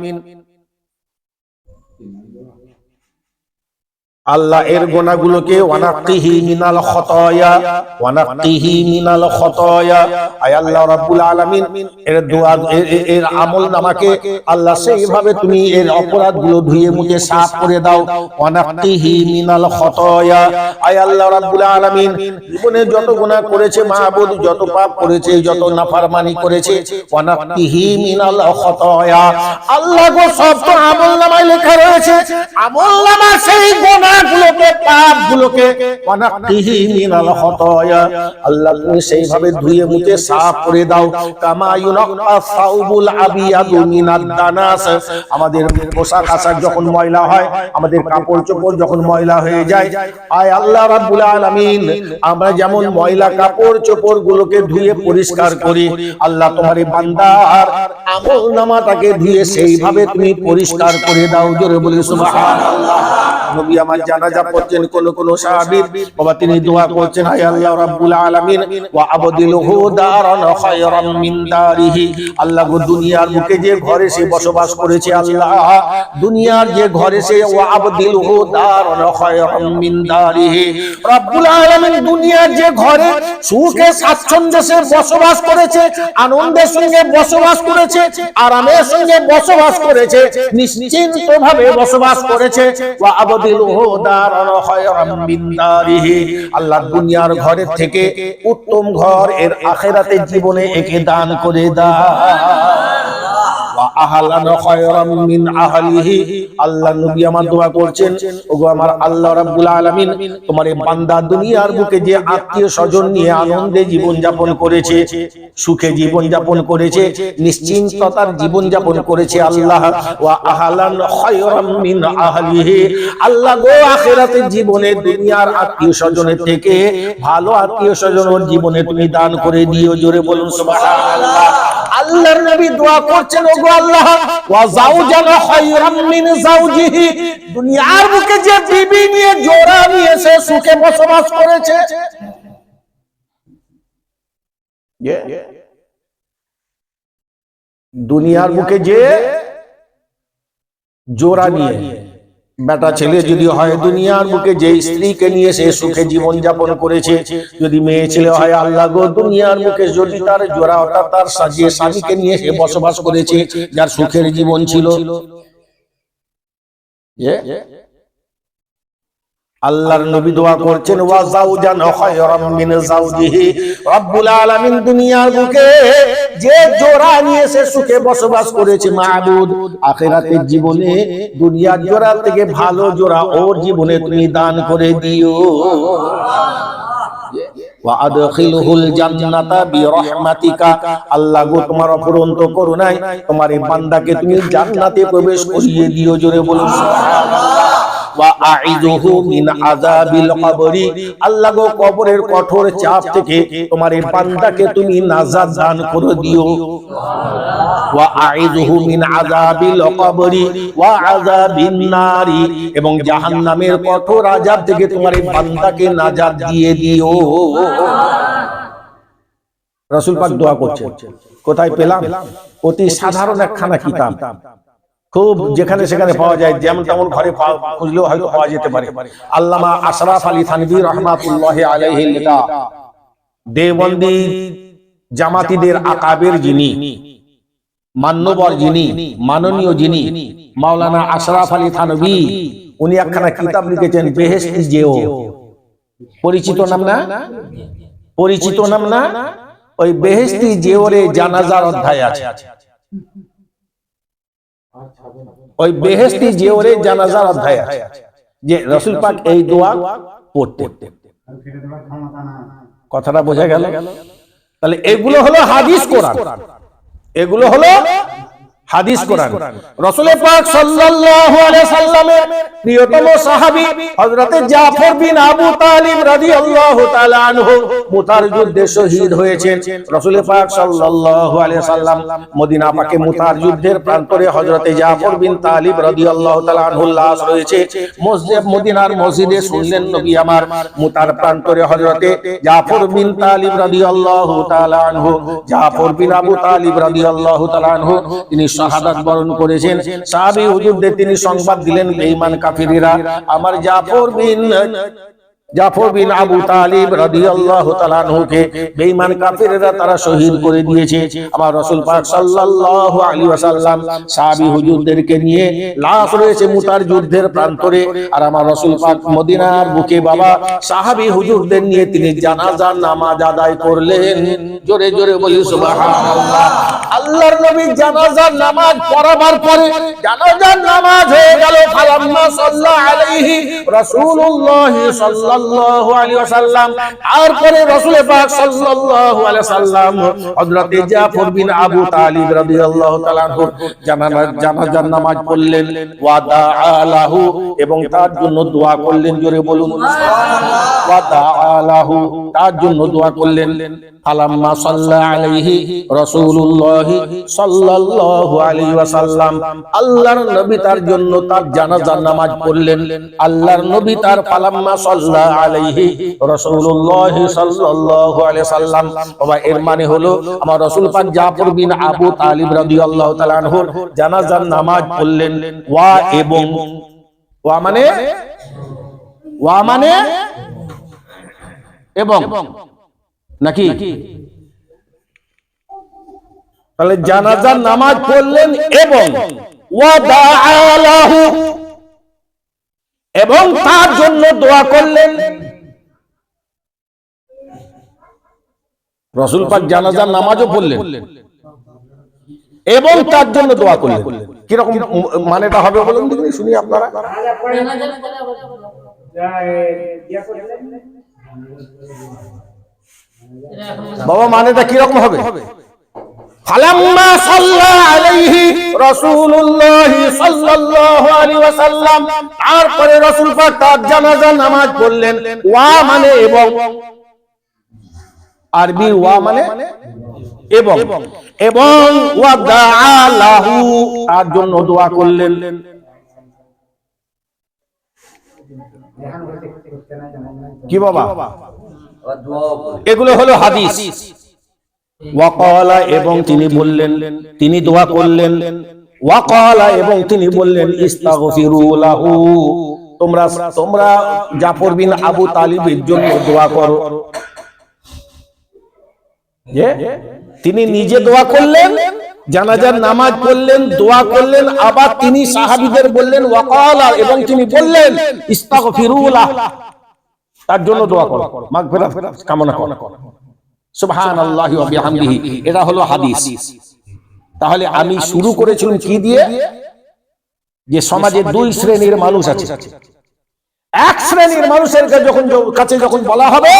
আল্লাহ এর গুনাহগুলোকে ওয়ানাক্কিহি মিনাল খতায়া, ওয়ানাক্কিহি মিনাল খতায়া। আয় আল্লাহ রাব্বুল আলামিন, এর দোয়া, এর আমল নামাকে আল্লাহ সেইভাবে তুমি এর অপরাধগুলো ধুয়ে মুছে সাফ করে দাও। ওয়ানাক্কিহি মিনাল খতায়া। আয় আল্লাহ রাব্বুল আলামিন, জীবনে যত গুনাহ করেছে মাহবুব, যত পাপ করেছে, যত নাফরমানি করেছে, ওয়ানাক্কিহি মিনাল খতায়া। আল্লাহ গো সব তো আমল নামায় লেখা রয়েছে, আমল নামা সেই গুনাহ গুলোকে, পাপগুলোকে ওয়ানাক্কিহি মিনাল খতায়া, আল্লাহ তুমি সেইভাবে ধুয়ে মুছে সাফ করে দাও। কামা ইউনাক্কা সাউবুল আবিয়াদু মিনাদ দানাস। আমাদের পোশাক আশাক যখন ময়লা হয়, আমাদের কাপড় চোপড় যখন ময়লা হয়ে যায়, আয় আল্লাহ রাব্বুল আলামিন, আমরা যেমন ময়লা কাপড় চোপড় গুলোকে ধুয়ে পরিষ্কার করি, আল্লাহ তোমার এই বান্দার আমল নামাটাকে ধুয়ে সেইভাবে তুমি পরিষ্কার করে দাও। জোরে বলি সুবহানাল্লাহ। নবী আমার জানাজা পড়ছেন, কোন সাহাবী বাবা তিনি দোয়া করছেন, হে আল্লাহ রাব্বুল আলামিন, ওয়া আবদিলহু দারান খায়রান মিন দারিহি। আল্লাহ গো দুনিয়ার বুকে যে ঘরে সে বসবাস করেছে, আল্লাহ দুনিয়ার যে ঘরে সে, ওয়া আবদিলহু দারান খায়রান মিন দারিহি। রাব্বুল আলামিন দুনিয়ার যে ঘরে সুখে স্বাচ্ছন্দ্যে সে বসবাস করেছে, আনন্দের সঙ্গে বসবাস করেছে, আরামের সঙ্গে বসবাস করেছে, নিশ্চিন্তভাবে বসবাস করেছে, ওয়া আবদিলহু দারান খায়রান মিন দারিহি। আল্লাহ দুনিয়ার ঘরের থেকে উত্তম ঘর এর আখিরাতের জীবনে একে দান করে দাও। ওয়া আহলান খায়রাম মিন আহলিহি। আল্লাহ নবী আমার দোয়া করছেন, ওগো আমার আল্লাহ রাব্বুল আলামিন, তোমার এই বান্দা দুনিয়ার বুকে যে আত্মীয় স্বজন নিয়ে আনন্দে জীবন যাপন করেছে, সুখে জীবন যাপন করেছে, নিশ্চিন্ততার জীবন যাপন করেছে, আল্লাহ ওয়া আহলান খায়রাম মিন আহলিহি, আল্লাহ গো আখিরাতের জীবনে দুনিয়ার আত্মীয় স্বজনের থেকে ভালো আত্মীয় স্বজনের জীবনে তুমি দান করে দিও। জোরে বলুন সুবহানাল্লাহ। আল্লাহর নবী দোয়া করছেন, ওগো আল্লাহ ওয়া যাওজান খায়রাম মিন যাওজিহি, দুনিয়ার বুকে যে বিবি নিয়ে জোড়া নিয়ে সে সুখে বসবাস করেছে, দুনিয়ার বুকে যে জোড়া নিয়ে বেটা ছেলে যদি হয়, দুনিয়ার বুকে যে স্ত্রীকে নিয়ে সে সুখে জীবন যাপন করেছে, যদি মেয়ে ছেলে হয়, আল্লাহ গো দুনিয়ার বুকে যদি তার জোড়া অর্থাৎ তার সাজিয়ে স্বামীকে নিয়ে সে বসবাস করেছে, যার সুখের জীবন ছিল, আল্লাহর নবী দোয়া করছেন ওয়া যাওজান খায়রাম মিন যাওজিহি, রব্বুল আলামিন দুনিয়ার বুকে যে জোড়া নিয়ে সে সুখে বসবাস করেছে, মাবুদ আখিরাতের জীবনে দুনিয়ার জোড়া থেকে ভালো জোড়া ওর জীবনে তুমি দান করে দিও। ওয়া আদখিলহুল জান্নাতা বিরহমাতিকা, আল্লাহ গো তোমার অপরন্ত করুণায় তোমার এই বান্দাকে তুমি জান্নাতে প্রবেশ করিয়ে দিও। জোরে বলুন সুবহানাল্লাহ। ওয়া আইযুহু মিন আযাবিল কবরি, আল্লাহ গো কবরের কঠোর চাপ থেকে তোমার এই বান্দাকে তুমি নাজাত দান করে দিও। ওয়া আইযুহু মিন আযাবিল কবরি ওয়া আযাবিন নারি, এবং জাহান্নামের কঠোর আযাব থেকে তোমার এই বান্দাকে নাজাত দিয়ে দিও। রাসূল পাক দোয়া করছেন, কোথায় পেলাম? অতি সাধারণ একখানা কিতাব, খুব যেখানে সেখানে পাওয়া যায়, যেমন তেমন ঘরে খুঁজলেও হয়তো পাওয়া যেতে পারে। আল্লামা আশরাফ আলী থানভী রাহমাতুল্লাহি আলাইহি লেখা, দেওবন্দি জামাতিদের আকাবের যিনি, মান্যবর যিনি, মাননীয় যিনি, মাওলানা আশরাফ আলী থানভী, উনি একখানা কিতাব লিখেছেন বেহেশতি জেও। পরিচিত নাম না? পরিচিত নাম না? ওই বেহেশতি জেওরে জানাজার অধ্যায় আছে। ওই বেহেশতি জেওরে জানাজার অধ্যায় আছে যে রাসূল পাক এই দোয়া পড়তেন। কথাটা বোঝা গেল? তাহলে এগুলো হলো হাদিস কোরআন, এগুলো হলো হাদিস কোরআন। রাসূল পাক সাল্লাল্লাহু আলাইহি সাল্লামের প্রিয়তম সাহাবী হযরতে জাফর বিন আবু তালিব রাদিয়াল্লাহু তাআলা আনহু মুতার যুদ্ধে শহীদ হয়েছেন। রাসূল পাক সাল্লাল্লাহু আলাইহি সাল্লাম মদিনা পাকে মুতার যুদ্ধের প্রান্তরে হযরতে জাফর বিন তালিব রাদিয়াল্লাহু তাআলা আনহু লাশ রয়েছে। মসজিদ মদিনার মসজিদে শুনলেন নবী আমার মুতার প্রান্তরে হযরতে জাফর বিন তালিব রাদিয়াল্লাহু তাআলা আনহু, জাফর বিন আবু তালিব রাদিয়াল্লাহু তাআলা আনহু তিনি শাহাদাত বরণ করেছেন। সাহাবী হুজুরদের তিনি সংবাদ দিলেন, বেঈমান কাফিররা আমার জাফর বিন আবু তালিব রাদিয়াল্লাহু তাআলা আনহুকে বেঈমান কাফিররা তারা শহীদ করে দিয়েছে। আমার রাসূল পাক সাল্লাল্লাহু আলাইহি ওয়াসাল্লাম সাহাবী হুজুরদেরকে নিয়ে লাশ রয়েছে মুতার যুদ্ধের প্রান্তরে, আর আমার রাসূল পাক মদিনার বুকে বাবা সাহাবী হুজুরদের নিয়ে তিনি জানাজার নামাজ আদায় করলেন। জোরে জোরে বলি সুবহানাল্লাহ। আল্লাহর নবী জানাজার নামাজ পড়াবার পরে জানাজার নামাজ হয়ে গেল। ফালাম্মা সাল্লা আলাইহি রাসূলুল্লাহ সাল্লাল্লাহু আলাইহি ওয়াসাল্লাম, তারপরে রাসূল পাক সাল্লাল্লাহু আলাইহি ওয়াসাল্লাম হযরতে জাফর বিন আবু তালিব রাদিয়াল্লাহু তাআলা আনহু জানাজার নামাজ পড়লেন। ওয়া দাআলাহু, এবং তার জন্য দোয়া করলেন। জোরে বলুন সুবহানাল্লাহ। ওয়া দাআলাহু, তার জন্য দোয়া করলেন। ফালাম্মা সাল্লা আলাইহি রাসূলুল্লাহ সাল্লাল্লাহু আলাইহি ওয়াসাল্লাম, আল্লাহর নবী তার জন্য তার জানাজার নামাজ পড়লেন। আল্লাহর নবী তার ফালাম্মা সাল্লা আলাইহি রাসূলুল্লাহ সাল্লাল্লাহু আলাইহি ওয়াসাল্লাম, বাবা এর মানে হলো আমার রাসূল পাক জাফর বিন আবু তালিব রাদিয়াল্লাহু তাআলা আনহুর জানাজার নামাজ পড়লেন। ওয়া এবং ওয়া মানে এবং নাকি? তাহলে জানাজার নামাজ পড়লেন এবং ওয়া দাআলাহু, এবং তার জন্য দোয়া করলেন। রাসূল পাক জানাজার নামাজও পড়লেন, এবং তার জন্য দোয়া করলেন। কিরকম মানেটা হবে বলুন দেখি, শুনি আপনারা। বাবা মানেটা কিরকম হবে? ফালাম্মা সাল্লা আলাইহি রাসূলুল্লাহ সাল্লাল্লাহু আলাইহি ওয়াসাল্লাম, তারপরে রাসূল পাক তার জানাজা নামাজ পড়লেন। ওয়া মানে এবং, আরবি ওয়া মানে এবং, এবং ওয়া দাআ লাহু, তার জন্য দোয়া করলেন। কি বাবা? এগুলো হলো হাদিস। ওয়াকালা, এবং তিনি বললেন, তিনি দোয়া করলেন। ওয়াকালা, এবং তিনি বললেন ইস্তাগফিরু লাহু, তোমরা জাফর বিন আবু তালিবের জন্য দোয়া করো। তিনি নিজে দোয়া করলেন, জানাজার নামাজ পড়লেন, দোয়া করলেন, আবার তিনি সাহাবীদের বললেন ওয়াকালা, এবং তিনি বললেন ইস্তাগফিরু লাহু, তার জন্য দোয়া করো, মাগফিরাত কামনা করো। সুবহানাল্লাহি ওয়া বিহামদিহি, এটা হলো হাদিস। তাহলে আমি শুরু করেছিলাম কি দিয়ে? যে সমাজে দুই শ্রেণীর মানুষ আছে। এক শ্রেণীর মানুষের কাছে যখন বলা হবে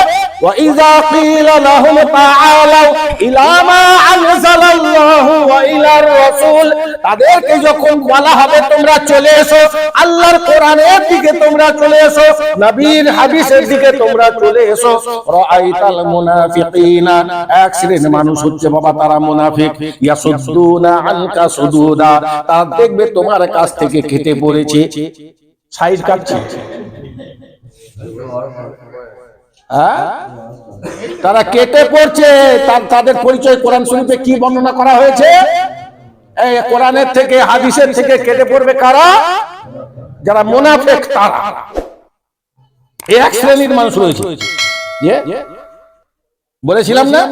ওয়া ইযা কিলা লাহুম তাআলাউ ইলা মা আনজালাল্লাহু ওয়া ইলার রাসূল, তাদেরকে যখন বলা হবে তোমরা চলে এসো আল্লাহর কোরআনের দিকে, তোমরা চলে এসো নবীর হাদিসের দিকে, তোমরা চলে এসো, রাআইতাল মুনাফিকিনা, এক শ্রেণীর মানুষ হচ্ছে বাবা তারা মুনাফিক, ইয়াসুদ্দুনা আনকা সুদুদা, তারা দেখবে তোমার কাছ থেকে কেটে পড়েছে, সাইড কাটছে। তারা কেটে পড়ছে। তাদের পরিচয় কোরআন শরীফে কি বর্ণনা করা হয়েছে? এই কোরআনের থেকে হাদিসের থেকে কেটে পড়বে কারা? যারা মুনাফিক, তারা। এক শ্রেণীর মানুষ রয়েছে। বলেছিলাম না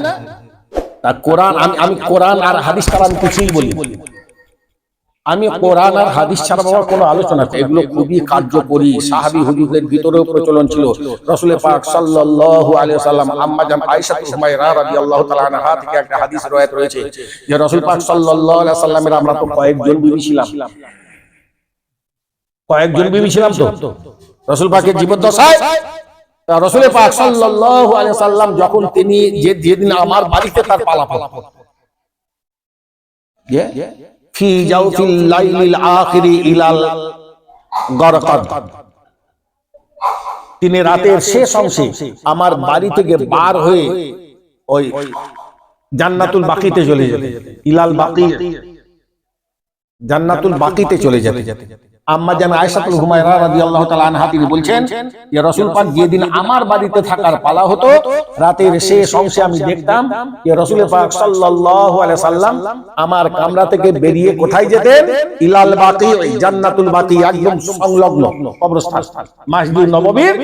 কোরআন, আমি কোরআন আর হাদিস ছাড়া আমি কিছুই বলি। আমি কোরআন আর হাদিস ছাড়া বাবা কোনো আলোচনা, এগুলো খুবই কার্যকরী। সাহাবী হুজুরদের ভিতরেও প্রচলন ছিল। রাসূল পাক সাল্লাল্লাহু আলাইহি ওয়াসাল্লাম, আম্মা জান আয়েশা হুমায়রা রাদিয়াল্লাহু তাআলা আনহা থেকে একটা হাদিস রওয়ায়াত রয়েছে যে রাসূল পাক সাল্লাল্লাহু আলাইহি ওয়াসাল্লামের আমরা তো কয়েকজন বিবি ছিলাম, তো রাসূল পাকের জীবদ্দশায় রাসূল পাক সাল্লাল্লাহু আলাইহি ওয়াসাল্লাম যখন তিনি যেদিন আমার বাড়িতে তার পালাপালা ফি জাওফিল লাইলিল আখিরি ইলাল গরকাদ, তিনি রাতের শেষ অংশে আমার বাড়ি থেকে বার হয়ে ওই জান্নাতুল বাকিতে চলে যেতে, ইলাল বাকি, জান্নাতুল বাকিতে চলে যেতে। আম্মা জান আয়েশাতুল হুমায়রা রাদিয়াল্লাহু তাআলা আনহা তিনি বলছেন যে রাসূল পাক যেদিন আমার বাড়িতে থাকার পালা হতো, রাতের শেষ অংশে আমি দেখতাম যে রাসূল পাক সাল্লাল্লাহু আলাইহি সাল্লাম আমার কামরা থেকে বেরিয়ে কোথায় যেতেন? ইলাল বাকি, জান্নাতুল বাকি, একদম সংলগ্ন কবরস্থান, মসজিদ নববীর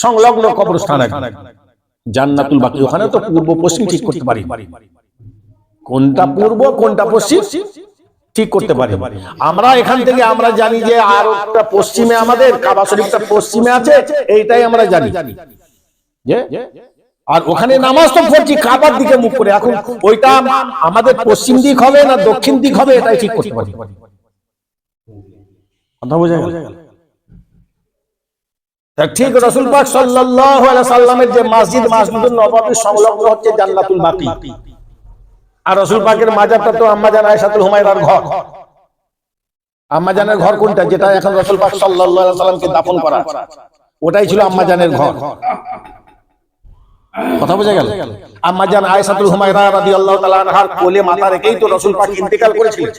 সংলগ্ন কবরস্থান জান্নাতুল বাকি। ওখানে তো পূর্ব পশ্চিম ঠিক করতে পারি, কোনটা পূর্ব কোনটা পশ্চিম ঠিক করতে পারি আমরা। এখান থেকে আমরা জানি যে আর একটা পশ্চিমে, আমাদের কাবা শরীফটা পশ্চিমে আছে, এইটাই আমরা জানি। আর ওখানে নামাজ তো পড়ছি কাবার দিকে মুখ করে, এখন ওইটা আমাদের পশ্চিম দিক হবে না দক্ষিণ দিক হবে, এটাই ঠিক করতে পারি। কথা বোঝা গেল? ঠিক রাসূল পাক সাল্লাল্লাহু আলাইহি সাল্লামের যে মসজিদ, মসজিদুন নববী সংলগ্ন হচ্ছে জান্নাতুল বাকি। আর রাসূল পাকের মাজারটা তো আম্মা জান আয়েশাতুল হুমায়রার ঘর। আম্মা জানের ঘর কোনটা? যেটা এখন রাসূল পাক সাল্লাল্লাহু আলাইহি সাল্লামকে দাফন করা, ওটাই ছিল আম্মা জানের ঘর। কথা বোঝা গেল? আম্মা জান আয়েশাতুল হুমায়রা রাদিয়াল্লাহু তাআলা আনহার কোলে মাথা রেখেই তো রাসূল পাক ইন্তেকাল করেছিলেন।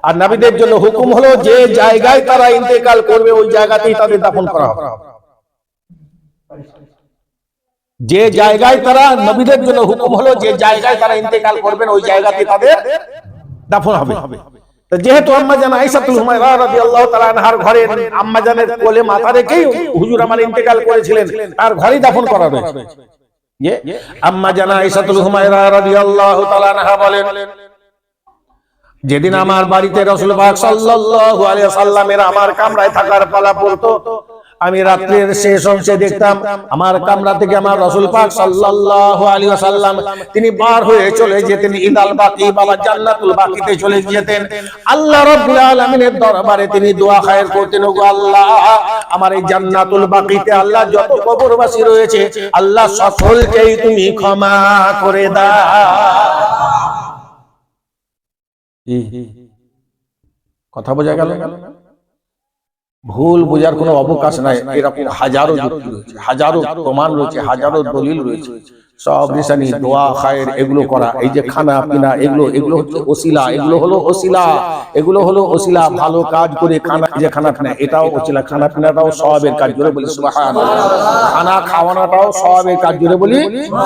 আর নবীদের জন্য হুকুম হলো যে জায়গায় তারা ইন্তেকাল করবে ওই জায়গাতেই তাদের দাফন করা হবে। যে জায়গায় তারা, নবীদের জন্য হুকুম হলো যে জায়গায় তারা ইন্তেকাল করবেন ওই জায়গাতে তাদের দাফন হবে। যেহেতু আম্মা জান আয়েশাতুল হুমায়রা রাদিয়াল্লাহু তাআলা আনহার ঘরে আম্মা জানের কোলে মাথা রেখেই হুজুর আমার ইন্তেকাল করেছিলেন, আর ঘরেই দাফন করা হয়েছে। আম্মা জান আয়েশাতুল হুমায়রা রাদিয়াল্লাহু তাআলা আনহা বলেন, যেদিন আমার বাড়িতে রাসূল পাক সাল্লাল্লাহু আলাইহি ওয়াসাল্লামের আমার কামরায় থাকার পালা পড়তো, আমি রাত্রের শেষ অংশে দেখতাম আমার কামরা থেকে আমার রাসূল পাক সাল্লাল্লাহু আলাইহি ওয়াসাল্লাম তিনি বার হয়ে চলে যেতেন ইদাল বাকি বাবা জান্নাতুল বাকিতে চলে যেতেন। আল্লাহ রাব্বুল আলামিনের দরবারে তিনি দোয়া খায়ের করতেন, ওগো আল্লাহ আমার এই জান্নাতুল বাকিতে আল্লাহ যত কবরবাসী রয়েছে আল্লাহ সকলকেই তুমি ক্ষমা করে দাও। কথা বোঝা গেল? ভুল বোঝার কোনো অবকাশ নাই। এরকম হাজারো যুক্তি রয়েছে, হাজারো প্রমাণ রয়েছে, হাজারো দলিল রয়েছে। সব নিশানি দোয়া খায়ের এগুলো করা, এই যে খানা পিনা এগুলো হচ্ছে ওসিলা, এগুলো হলো ওসিলা, এগুলো হলো ওসিলা। ভালো কাজ করে খানা, যে খানা পিনা এটাও ওসিলা, খানা পিনাটাও সওয়াবের কাজ, জোরে বলি সুবহানাল্লাহ। খানা খাওয়ানোটাও সওয়াবের কাজ, জোরে বলি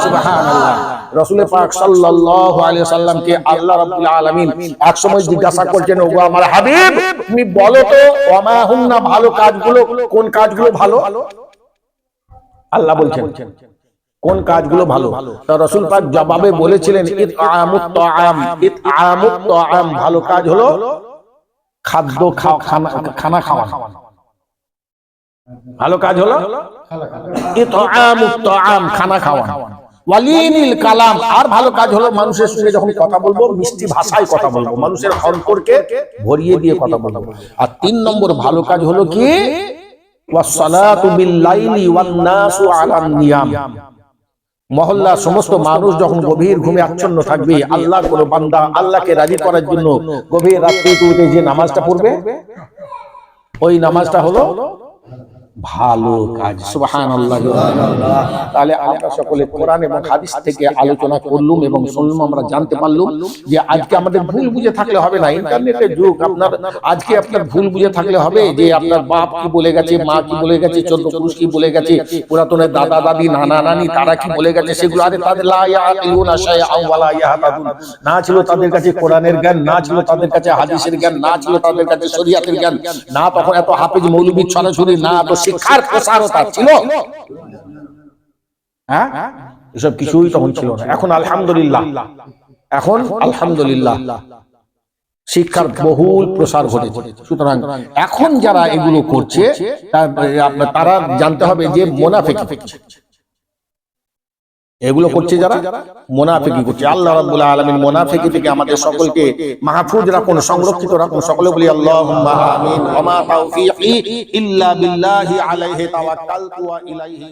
সুবহানাল্লাহ। রাসূল পাক সাল্লাল্লাহু আলাইহি ওয়াসাল্লামকে আল্লাহ রাব্বুল আলামিন এক সময় জিজ্ঞাসা করছেন, ওগো আমার হাবিব তুমি বলো তো ওমা হুন্না ভালো কাজগুলো কোন কাজগুলো ভালো? আল্লাহ বলছেন কোন কাজগুলো ভালো? তা রাসূল পাক জবাবে বলেছিলেন ইতআমুত তাআম, ইতআমুত তাআম ভালো কাজ হলো খাদ্য খানা খাওয়া। ভালো কাজ হলো ইতআমুত তাআম খানা খাওয়া। ওয়ালিনিল কালাম আর ভালো কাজ হলো মানুষের সঙ্গে যখন কথা বলবো মিষ্টি ভাষায় কথা বলবো, মানুষের অন্তরকে ভরিয়ে দিয়ে কথা বলবো। আর 3 নম্বর ভালো কাজ হলো কি ওয়াসসালাতু বিল-লাইলি ওয়ান-নাসু আলান নিয়াম। মহল্লার সমস্ত মানুষ যখন গভীর ঘুমে আচ্ছন্ন থাকবে, আল্লাহর কোন বান্দা আল্লাহকে রাজি করার জন্য গভীর রাত্রে উঠে যে নামাজটা পড়বে ওই নামাজটা হলো ভালো কাজ। সুবহানাল্লাহ। তাহলে আমরা সকলে কোরআন এবং হাদিস থেকে আলোচনা করলাম এবং শুনলাম, আমরা জানতে পারলাম যে আজকে আমাদের ভুল বুঝে থাকলে হবে না। ইন্টারনেটের যুগ, আপনার আজকে আপনার ভুল বুঝে থাকলে হবে যে আপনার বাপ কি বলে গেছে, মা কি বলে গেছে, চোদ্দ পুরুষ কি বলে গেছে, পুরাতনের দাদা দাদি নানা নানি তারা কি বলে গেছে, সেগুলো আরে তাদের লা ইয়াকিলুনা শাইআন ওয়া লা ইয়াহতাদুন, না ছিল তাদের কাছে কোরআনের জ্ঞান, না ছিল তাদের কাছে হাদিসের জ্ঞান, না ছিল তাদের কাছে শরীয়তের জ্ঞান, না তখন এত হাফেজ মৌলবী ছড়াছড়ি, না তো শিক্ষার প্রসারতা ছিল। হ্যাঁ, এসব কিছুই তখন ছিল না। এখন আলহামদুলিল্লাহ, এখন আলহামদুলিল্লাহ শিক্ষার বহুল প্রসার ঘটেছে। সুতরাং এখন যারা এগুলো করছে তারা জানতে হবে যে মুনাফিকি এগুলো করছে, যারা মুনাফিকি করছে। আল্লাহ রাব্বুল আলামিন মুনাফিকি থেকে আমাদের সকলকে মাহফুজ রাখুন, সংরক্ষিত রাখুন। সকলে বলি আল্লাহুম্মা আমিন। ওয়া মা তাওফীকি ইল্লা বিল্লাহি আলাইহি তাওয়াক্কালতু ওয়া ইলাইহি